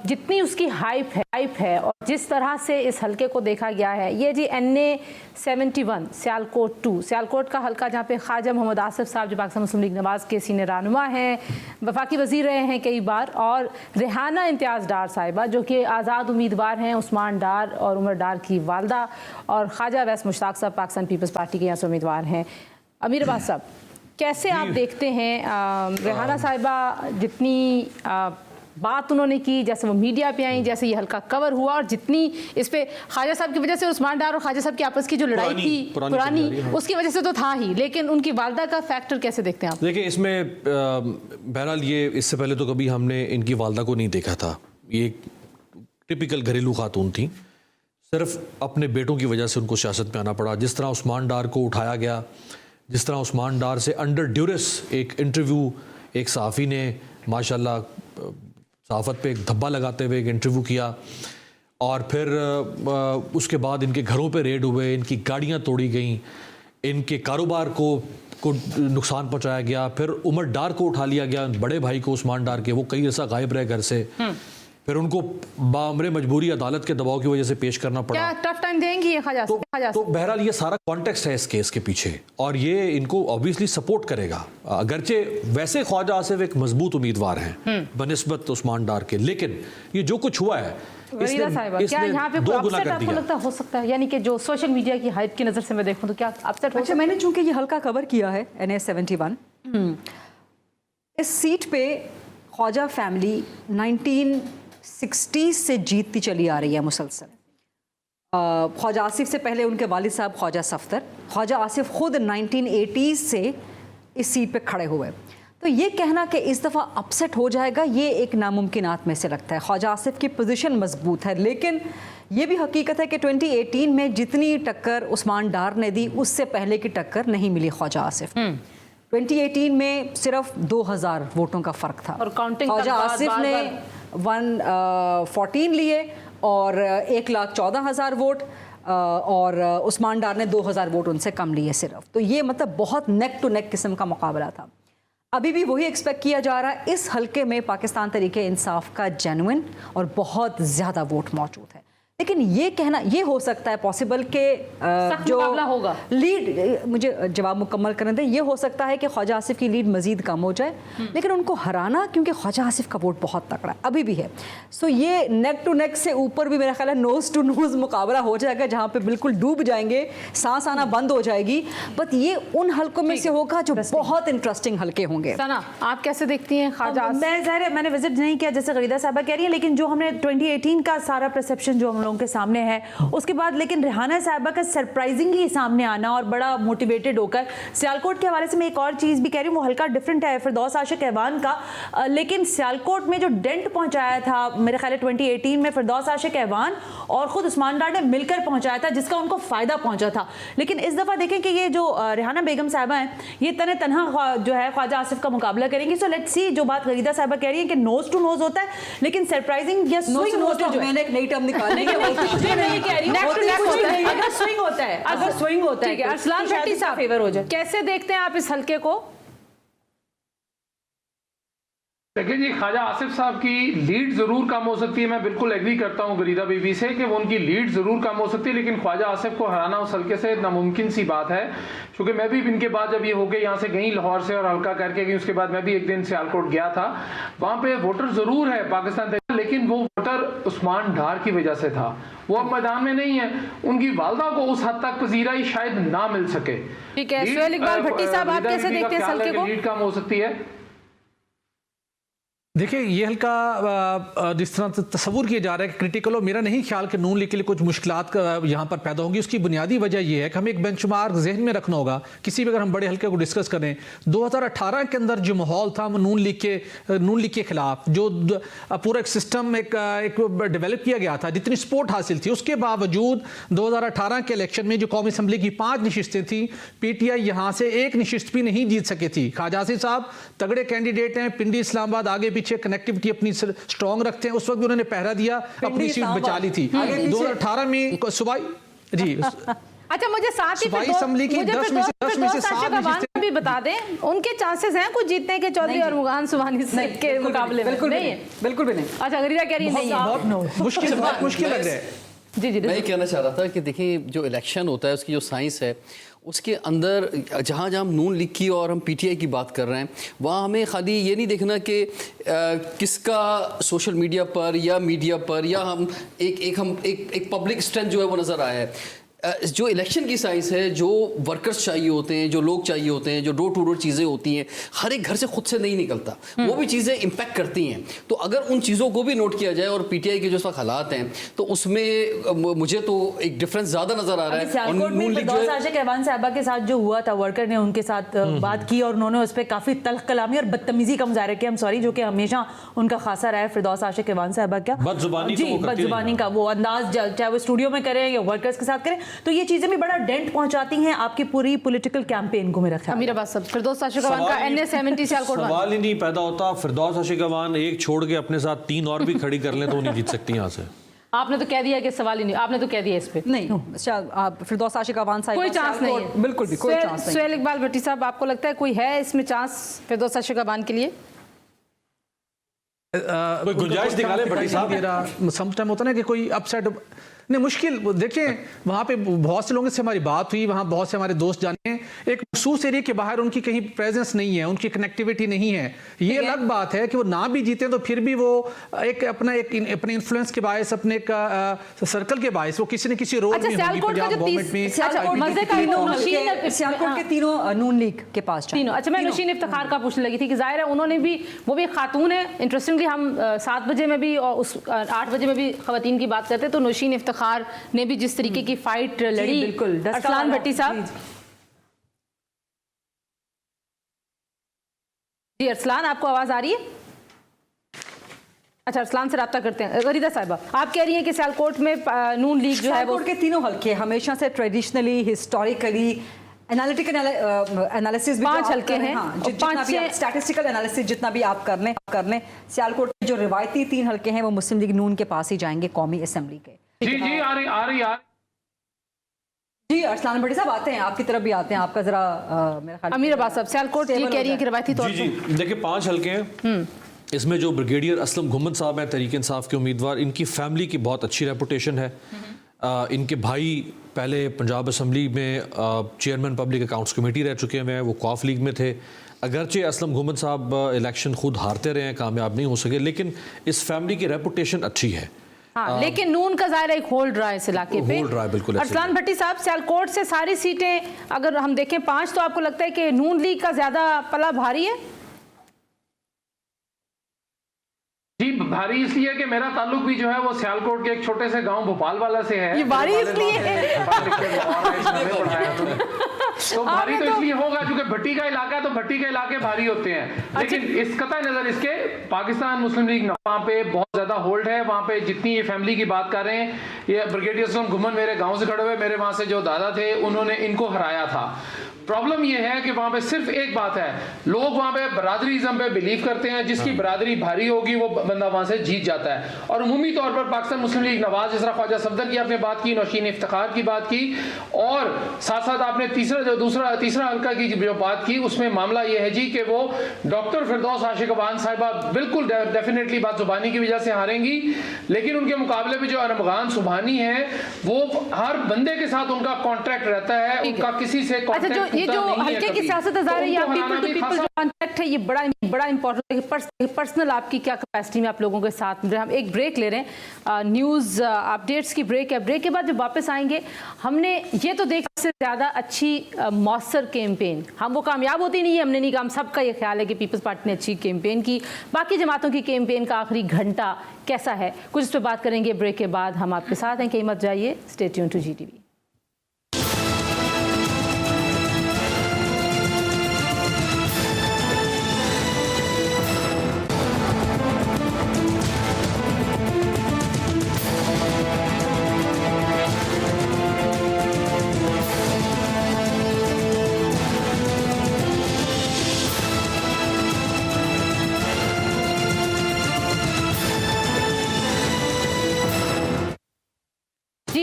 जितनी उसकी हाइप है और जिस तरह से इस हल्के को देखा गया है, ये जी NA 71 सियालकोट 2, सियालकोट का हल्का, जहाँ पे ख्वाजा मोहम्मद आसिफ साहब जो पाकिस्तान मुस्लिम लीग नवाज के सीनियर रहनुमा हैं, वफाकी वज़ीर रहे हैं कई बार, और रेहाना इम्तियाज़ डार साहिबा जो कि आज़ाद उम्मीदवार हैं, उस्मान डार और उमर डार की वालदा, और ख्वाजा अवैस मुश्ताक साहब पाकिस्तान पीपल्स पार्टी के यहाँ से उम्मीदवार हैं। अमीर अब्बास साहब, कैसे आप देखते हैं रेहाना साहिबा जितनी बात उन्होंने की, जैसे वो मीडिया पे आई, जैसे ये हल्का कवर हुआ, और जितनी इस पे ख्वाजा साहब की वजह से, उस्मान डार और ख्वाजा साहब की आपस की जो लड़ाई थी पुरानी उसकी वजह से तो था ही, लेकिन उनकी वालदा का फैक्टर कैसे देखते हैं आप? देखिए, इसमें बहरहाल ये इससे पहले तो कभी हमने इनकी वालदा को नहीं देखा था। ये टिपिकल घरेलू खातून थी, सिर्फ अपने बेटों की वजह से उनको सियासत में आना पड़ा। जिस तरह उस्मान डार को उठाया गया, जिस तरह उस्मान डार से अंडर ड्यूरेस एक इंटरव्यू एक सहाफ़ी ने माशाल्लाह सहाफ़त पे एक धब्बा लगाते हुए एक इंटरव्यू किया, और फिर उसके बाद इनके घरों पे रेड हुए, इनकी गाड़ियां तोड़ी गईं, इनके कारोबार को नुकसान पहुंचाया गया। फिर उमर डार को उठा लिया गया, बड़े भाई को उस्मान डार के, वो कई ऐसा गायब रहे घर से। फिर उनको बामरे मजबूरी अदालत के दबाव की वजह से पेश करना पड़ा। क्या टफ टाइम देंगी ये ख्वाजा तो बहरहाल ये सारा कॉन्टेक्स्ट है इस केस के पीछे और ये इनको ऑब्वियसली सपोर्ट करेगा। अगरचे वैसे ख्वाजा आसिफ एक मजबूत उम्मीदवार हैं बनिस्बत उस्मान डार के, लेकिन ये जो कुछ हुआ है गरीदा साहिबा, क्या यहाँ पे कोई अपसेट आपको लगता हो सकता है? यानी कि जो सोशल मीडिया की हाइप की नज़र से मैं देखूं तो क्या अपसेट हो? अच्छा, मैंने चूंकि ये हल्का कवर किया है NA-71, इस सीट पे ख्वाजा फैमिली 1960 से जीतती चली आ रही है मुसलसल। ख्वाजा आसिफ से पहले उनके वालिद साहब ख्वाजा सफ्तर, ख्वाजा आसिफ खुद 1980s से इस सीट पे खड़े हुए। तो ये कहना कि इस दफ़ा अपसेट हो जाएगा, ये एक नामुमकिनात में से लगता है। ख्वाजा आसिफ की पोजीशन मजबूत है, लेकिन ये भी हकीकत है कि 2018 में जितनी टक्कर उस्मान डार ने दी उससे पहले की टक्कर नहीं मिली ख्वाजा आसिफ। 2018 में सिर्फ 2000 वोटों का फ़र्क था और काउंटिंग ख्वाजा आसिफ ने 114 लिए और 1,14,000 वोट, और उस्मान डार ने 2000 वोट उनसे कम लिए सिर्फ। तो ये मतलब बहुत नेक टू नेक किस्म का मुकाबला था। अभी भी वही एक्सपेक्ट किया जा रहा है। इस हल्के में पाकिस्तान तरीके इंसाफ का जेन्युइन और बहुत ज़्यादा वोट मौजूद है, लेकिन ये कहना ये हो सकता है पॉसिबल के जो मुकाबला होगा लीड, मुझे जवाब मुकम्मल करने दें, ये हो सकता है कि ख्वाजा आसिफ की लीड मजीद कम हो जाए, लेकिन उनको हराना, क्योंकि ख्वाजा आसिफ का वोट बहुत तगड़ा है अभी भी है। सो ये नेक टू नेक से ऊपर भी मेरा ख्याल है नोज टू नोज मुकाबला हो जाएगा, जहाँ पे बिल्कुल डूब जाएंगे, सांस आना बंद हो जाएगी। बट ये उन हल्कों में से होगा जो बहुत इंटरेस्टिंग हल्के होंगे। सना, आप कैसे देखती हैं ख्वाजा? मैंने विजिट नहीं किया जैसे गरीदा साहबा कह रही है, लेकिन जो हमने 2018 का सारा परसेप्शन जो हम लोगों के सामने है उसके बाद, लेकिन रेहाना साहिबा का सरप्राइजिंगली सामने आना और बड़ा मोटिवेटेड होकर सियालकोट के हवाले से मैं एक और चीज भी कह रही हूँ, वो हल्का डिफरेंट है फिरदौस आशिक ऐवान का, लेकिन सियालकोट में जो डेंट पहुंचाया था मेरे ख्याल 2018 में फिरदौस आशिक ऐवान और खुद उस्मान डार ने मिलकर पहुंचाया था, जिसका उनको फायदा पहुंचा था। लेकिन इस दफा देखें कि ये जो रेहाना बेगम साहिबा हैं, ये तने तनहा जो है ख्वाजा आसिफ का मुकाबला करेंगी। सो लेट्स सी, जो बात गरीदा साहिबा कह रही है कि नोज टू नोज होता है, लेकिन सरप्राइजिंग या स्विंग होता है। मैंने एक नई टर्म निकाली है, नहीं कह रही, नेक टू नेक होता है। अगर स्विंग होता है, अगर स्विंग होता है, अरसलान भट्टी साहब फेवर हो जाए, कैसे देखते हैं आप इस हल्के को? देखिए जी, ख्वाजा आसिफ साहब की लीड जरूर कम हो सकती है। मैं बिल्कुल एग्री करता हूं गरीदा बीबी से कि वो उनकी लीड जरूर कम हो सकती है, लेकिन ख्वाजा आसिफ को हराना उस हल्के से नामुमकिन सी बात है। क्योंकि मैं भी इनके बाद जब ये होके यहाँ से गई लाहौर से और हल्का करके गई, उसके बाद मैं भी एक दिन सियालकोट गया था, वहां पे वोटर जरूर है पाकिस्तान, लेकिन वो वोटर उस्मान डार की वजह से था, वो अब मैदान में नहीं है। उनकी वालदा को उस हद तक पजीराई शायद ना मिल सके। ठीक है, सुहेल इकबाल भट्टी साहब, आप कैसे देखते हैं इस हल्के को? लीड कम हो सकती है। देखिए, ये हल्का जिस तरह तस्वुर किया जा रहा है कि क्रिटिकल हो, मेरा नहीं ख्याल कि नून लीग के लिए कुछ मुश्किलात यहाँ पर पैदा होंगी। उसकी बुनियादी वजह यह है कि हमें एक बेंचमार्क जहन में रखना होगा किसी भी, अगर हम बड़े हल्के को डिस्कस करें। 2018 के अंदर जो माहौल था वो नून लीग के खिलाफ जो पूरा एक सिस्टम एक डेवलप किया गया था, जितनी सपोर्ट हासिल थी, उसके बावजूद 2018 के इलेक्शन में जो कौमी असम्बली की 5 नशिस्तें थी, PTI यहाँ से एक नशिस्त भी नहीं जीत सके थी। ख्वाजा आसिफ साहब तगड़े कैंडिडेट हैं, पिंडी इस्लामाबाद आगे पीछे कनेक्टिविटी अपनी स्ट्रॉन्ग रखते हैं, उस वक्त भी उन्होंने पहरा दिया, अपनी सीट बचा ली थी। 2018 में सुबाई जी अच्छा, मुझे साथ ही असेंबली की 10 में से 7 नशिस्तें भी बता दें, उनके चांसेस हैं कुछ जीतने के चौधरी और मुगान सुबहानी के मुकाबले में? बिल्कुल भी नहीं। अच्छा, गरीदा कह रही नहीं है, बहुत मुश्किल लग रहा है। जी मैं ये कहना चाह रहा था कि देखिए, जो इलेक्शन होता है उसकी जो साइंस है, उसके अंदर जहाँ हम नून लीग की और हम PTI की बात कर रहे हैं, वहाँ हमें खाली ये नहीं देखना कि किसका सोशल मीडिया पर या मीडिया पर या हम एक पब्लिक स्ट्रेंथ जो है वो नज़र आया है। जो इलेक्शन की साइंस है, जो वर्कर्स चाहिए होते हैं, जो लोग चाहिए होते हैं, जो डोर टू डोर चीज़ें होती हैं, हर एक घर से खुद से नहीं निकलता, वो भी चीज़ें इम्पैक्ट करती हैं। तो अगर उन चीज़ों को भी नोट किया जाए और PTI के जो इस वक्त हालात हैं, तो उसमें मुझे तो एक डिफरेंस ज़्यादा नज़र आ रहा है। सियालकोट में फिरदौस आशिक ऐवान साहिबा के साथ जो हुआ था, वर्कर ने उनके साथ बात की और उन्होंने उस पर काफ़ी तल्ख कलामी और बदतमीजी का मुजाहरा किया। हम सॉरी, जो कि हमेशा उनका खासा रहा है फिरदौस आशिक ऐवान साहिबा का बदजुबानी का वो अंदाज, चाहे वो स्टूडियो में करें या वर्कर्स के साथ करें, तो ये चीजें भी बड़ा डेंट पहुंचाती हैं आपकी पूरी पॉलिटिकल कैंपेन को। मेरा ख्याल अमीराबाद सब फिरदौस आशिक ऐवान का NA-70 सियालकोट सवाल ही नहीं पैदा होता। फिरदौस आशिक ऐवान एक छोड़ के अपने साथ 3 और भी खड़ी कर लें तो नहीं जीत सकती यहाँ से। आपने तो कह दिया कि सवाल ही नहीं, आपने तो कह दिया इस पे नहीं। फिरदौस आशिक ऐवान साहिबा कोई चांस नहीं है, बिल्कुल भी कोई चांस नहीं। सुहेल इकबाल भट्टी साहब, आपको लगता है कोई है इसमें चांस फिरदौस आशिक ऐवान के लिए? कोई गुंजाइश दिखा लें भट्टी साहब। मेरा समटाइम होता है ना कि कोई अपसेट नहीं, मुश्किल देखिए, वहाँ पे बहुत से लोगों से हमारी बात हुई, वहाँ बहुत से हमारे दोस्त जाने हैं, एक मखसूस एरिया के बाहर उनकी कहीं प्रेजेंस नहीं है, उनकी कनेक्टिविटी नहीं है। ये अलग बात है कि वो ना भी जीते तो फिर भी वो एक अपने इन्फ्लुएंस के बायस, अपने एक सर्कल के बायस वो किसी न किसी रोल अच्छा, में होगी सियालकोट का पंजाब जो गवर्नमेंट में। सियालकोट के तीनों नून लीग के पास तीनों। अच्छा, मैं नौशीन इफ्तिखार का पूछने लगी थी कि जाहिर है उन्होंने भी, वो भी एक खातून है। इंटरेस्टिंगली हम 7 बजे में भी और उस 8 बजे में भी खवातीन की बात करते हैं, तो नौशीन इफ्तिखार ने भी जिस तरीके की फाइट लड़ी, बिल्कुल, अरसलान भट्टी साहब। जी अरसलान, आपको आवाज आ रही है? अच्छा, अरसलान से रब्ता करते हैं। गरीदा साहिबा, आप कह रही हैं कि सियालकोट में नून लीग जो है वो, सियालकोट के तीनों हल्के हमेशा से ट्रेडिशनली, हिस्टोरिकली, एनालिटिकल एनालिसिस 5 हल्के हैं। हाँ, स्टैटिस्टिकल एनालिसिस जितना भी आप कर लें, सियालकोट के जो रिवायती 3 हल्के हैं वो मुस्लिम लीग नून के पास ही जाएंगे, कौमी असेंबली के। जी आ रही जी अरसलान भट्टी साहब आते हैं, आपकी तरफ भी आते हैं, आपका जरा मेरा ख्याल अमीर अब्बास साहब, सियालकोट ये कह रही है कि रवायती तौर जी पर देखिए 5 हल्के हैं। इसमें जो ब्रिगेडियर असलम घुम्मद साहब हैं तहरीक इंसाफ के उम्मीदवार, इनकी फैमिली की बहुत अच्छी रेपुटेशन है। इनके भाई पहले पंजाब असम्बली में चेयरमैन पब्लिक अकाउंट्स कमेटी रह चुके हैं, वो कॉफ लीग में थे। अगरचे असलम घुम्मद साहब इलेक्शन खुद हारते रहे हैं, कामयाब नहीं हो सके, लेकिन इस फैमिली की रेपुटेशन अच्छी है। हाँ, लेकिन नून का जाहिर एक होल्ड रहा है इस इलाके पे। होल्ड रहा है, बिल्कुल। अरसलान भट्टी साहब, सियालकोट से सारी सीटें अगर हम देखें 5, तो आपको लगता है कि नून लीग का ज्यादा पला भारी है? जी, भारी इसलिए कि मेरा ताल्लुक भी जो है वो सियालकोट के एक छोटे से गांव भोपाल वाला से है। ये भारी इसलिए है। तो भारी तो इसलिए होगा क्योंकि भट्टी का इलाका है, तो भट्टी के इलाके भारी होते हैं। लेकिन इस कतई नजर इसके पाकिस्तान मुस्लिम लीग वहाँ पे बहुत ज्यादा होल्ड है। वहाँ पे जितनी ये फैमिली की बात कर रहे हैं, ये ब्रिगेडियर असलम घुम्मद मेरे गाँव से खड़े हुए, मेरे वहाँ से जो दादा थे उन्होंने इनको हराया था। प्रॉब्लम यह है कि वहां पे सिर्फ एक बात है, लोग वहां पे बरादरीज़म पे बिलीव करते हैं, जिसकी बरादरी भारी होगी वो बंदा वहां से जीत जाता है। और उमूमी तौर पर पाकिस्तान मुस्लिम लीग नवाज, जिस तरह ख्वाजा सफदर की आपने बात की, नौशीन इफ्तिखार की बात की, और साथ साथ आपने तीसरा हल्का की जो बात की, उसमें मामला यह है जी कि वो डॉक्टर फिरदौस आशिक अवान साहिबा बिल्कुल डेफिनेटली बात जुबानी की वजह से हारेंगी, लेकिन उनके मुकाबले में जो अरमगान सुबहानी है वो हर बंदे के साथ उनका कॉन्ट्रैक्ट रहता है, उनका किसी से कॉन्ट्रैक्ट ये जो हल्के की सियासत है, ये पीपल टू पीपल जो कॉन्टैक्ट है, ये बड़ा इंपॉर्टेंट है। पर्सनल आपकी क्या कैपेसिटी में आप लोगों के साथ मिल रहे हैं। हम एक ब्रेक ले रहे हैं, न्यूज़ अपडेट्स की ब्रेक है। ब्रेक के बाद जब वापस आएंगे, हमने ये तो देखा सबसे ज़्यादा अच्छी मौसर कैंपेन, हम वो कामयाब होती नहीं है, हमने नहीं कहा, हम सबका ये ख्याल है कि पीपल्स पार्टी ने अच्छी कैंपेन की। बाकी जमातों की कैंपेन का आखिरी घंटा कैसा है, कुछ इस पर बात करेंगे ब्रेक के बाद। हम आपके साथ हैं, कहीं मत जाइए, स्टे ट्यून्ड टू GTV।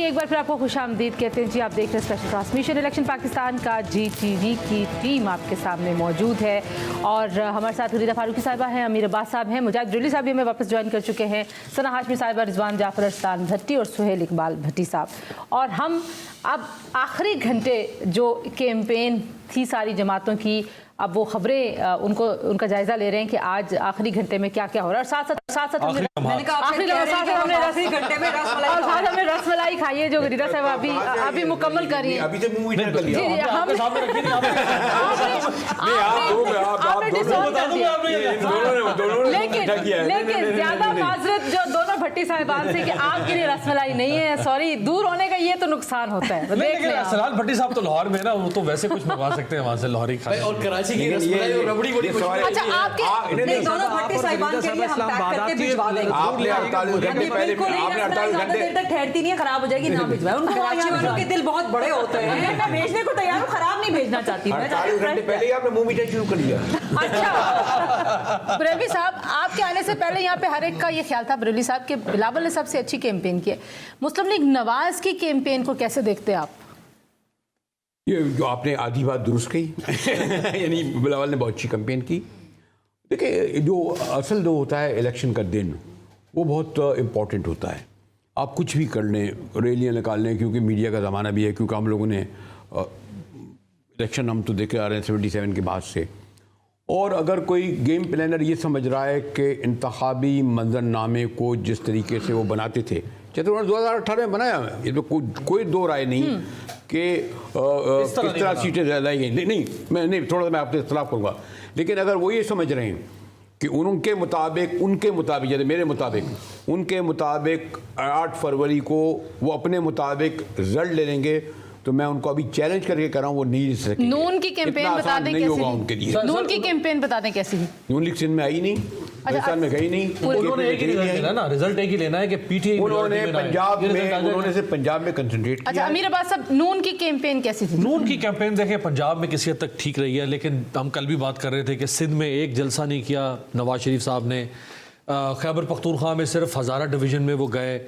एक बार फिर आपको खुशामदीद कहते हैं जी। आप देख रहे हैं स्पेशल ट्रांसमिशन इलेक्शन पाकिस्तान का। GTV की टीम आपके सामने मौजूद है और हमारे साथ गरीदा फारूकी साहिबा हैं, अमीर अब्बास साहब हैं, मुजाहिद जलील साहब भी हमें वापस ज्वाइन कर चुके हैं, सना हाशमी साहिबा, रिजवान जाफर, अरसलान भट्टी और सुहेल इकबाल भट्टी साहब। और हम अब आखिरी घंटे जो कैंपेन थी सारी जमातों की, अब वो खबरें उनका जायजा ले रहे हैं कि आज आखिरी घंटे में क्या क्या हो रहा है। और साथ हमने रसमलाई खाई है जो गरीदा साहब अभी मुकम्मल करी है। लेकिन ज्यादा माजरत जो दोनों भट्टी साहिबान से कि आपके लिए रसमलाई नहीं है, सॉरी, दूर होने का ये तो नुकसान होता है। सलाल भट्टी साहब तो लाहौर में ना, वो तो वैसे कुछ मंगवा सकते हैं वहां से, लाहौरी खाने और कराची की रसमलाई और रबड़ी बड़ी। अच्छा, आपके नहीं, दोनों भट्टी साहिबान के लिए हम पैक करके भिजवा देंगे। आपने 48 घंटे पहले, आपने 48 घंटे देर तक ठहरती नहीं है, खराब हो जाएगी, ना भिजवाए। उन कराची वालों के दिल बहुत बड़े होते हैं, मैं भेजने को तैयार हूं, खराब नहीं भेजना चाहती। 48 घंटे पहले ही आपने मुंह मीठा शुरू कर दिया। अच्छा बरेलवी साहब, आपके आने से पहले यहाँ पे हर एक का ये ख्याल था, बरेलवी साहब के बिलावल ने सबसे अच्छी कैंपेन की है। मुस्लिम लीग नवाज की कैंपेन को कैसे देखते हैं आप? ये जो आपने आधी बात दुरुस्त कही यानी बिलावल ने बहुत अच्छी कैंपेन की देखिए, जो असल जो होता है इलेक्शन का दिन, वो बहुत इम्पोर्टेंट होता है। आप कुछ भी कर लें, रैलियाँ निकाल लें, क्योंकि मीडिया का ज़माना भी है, क्योंकि हम लोगों ने इलेक्शन हम तो देखे आ रहे हैं 77 के बाद से। और अगर कोई गेम प्लानर ये समझ रहा है कि इंतखाबी मंजरनामे को जिस तरीके से वो बनाते थे, जैसे उन्होंने 2018 में बनाया है, ये तो कोई दो राय नहीं कि किस तरह सीटें ज़्यादा ही नहीं, मैं थोड़ा सा मैं आपसे इख्तलाफ करूँगा। लेकिन अगर वो ये समझ रहे हैं कि उनके मुताबिक जैसे मेरे मुताबिक उनके मुताबिक 8 फरवरी को वो अपने मुताबिक रिजल्ट ले लेंगे, तो मैं उनको अभी चैलेंज करके कर रहा हूँ, वो नहीं जीत सकेंगे। नून की कैंपेन बता दें कैसी होगा उनके लिए। नून की कैंपेन बता दें कैसी थी। नून लीग सिंध में आई नहीं, राजस्थान में गई नहीं, उन्होंने एक ही रिजल्ट लेना है ना, रिजल्ट एक ही लेना है कि पीटीआई उन्होंने सिर्फ पंजाब में कंसंट्रेट किया। अच्छा अमीर अब्बास साहब, नून की कैंपेन कैसी थी? नून की कैंपेन देखें पंजाब में किसी हद तक ठीक रही है, लेकिन हम कल भी बात कर रहे थे कि सिंध में एक जलसा नहीं किया नवाज शरीफ साहब ने, खैबर पख्तूनख्वा में सिर्फ हज़ारा डिवीज़न में वो गए,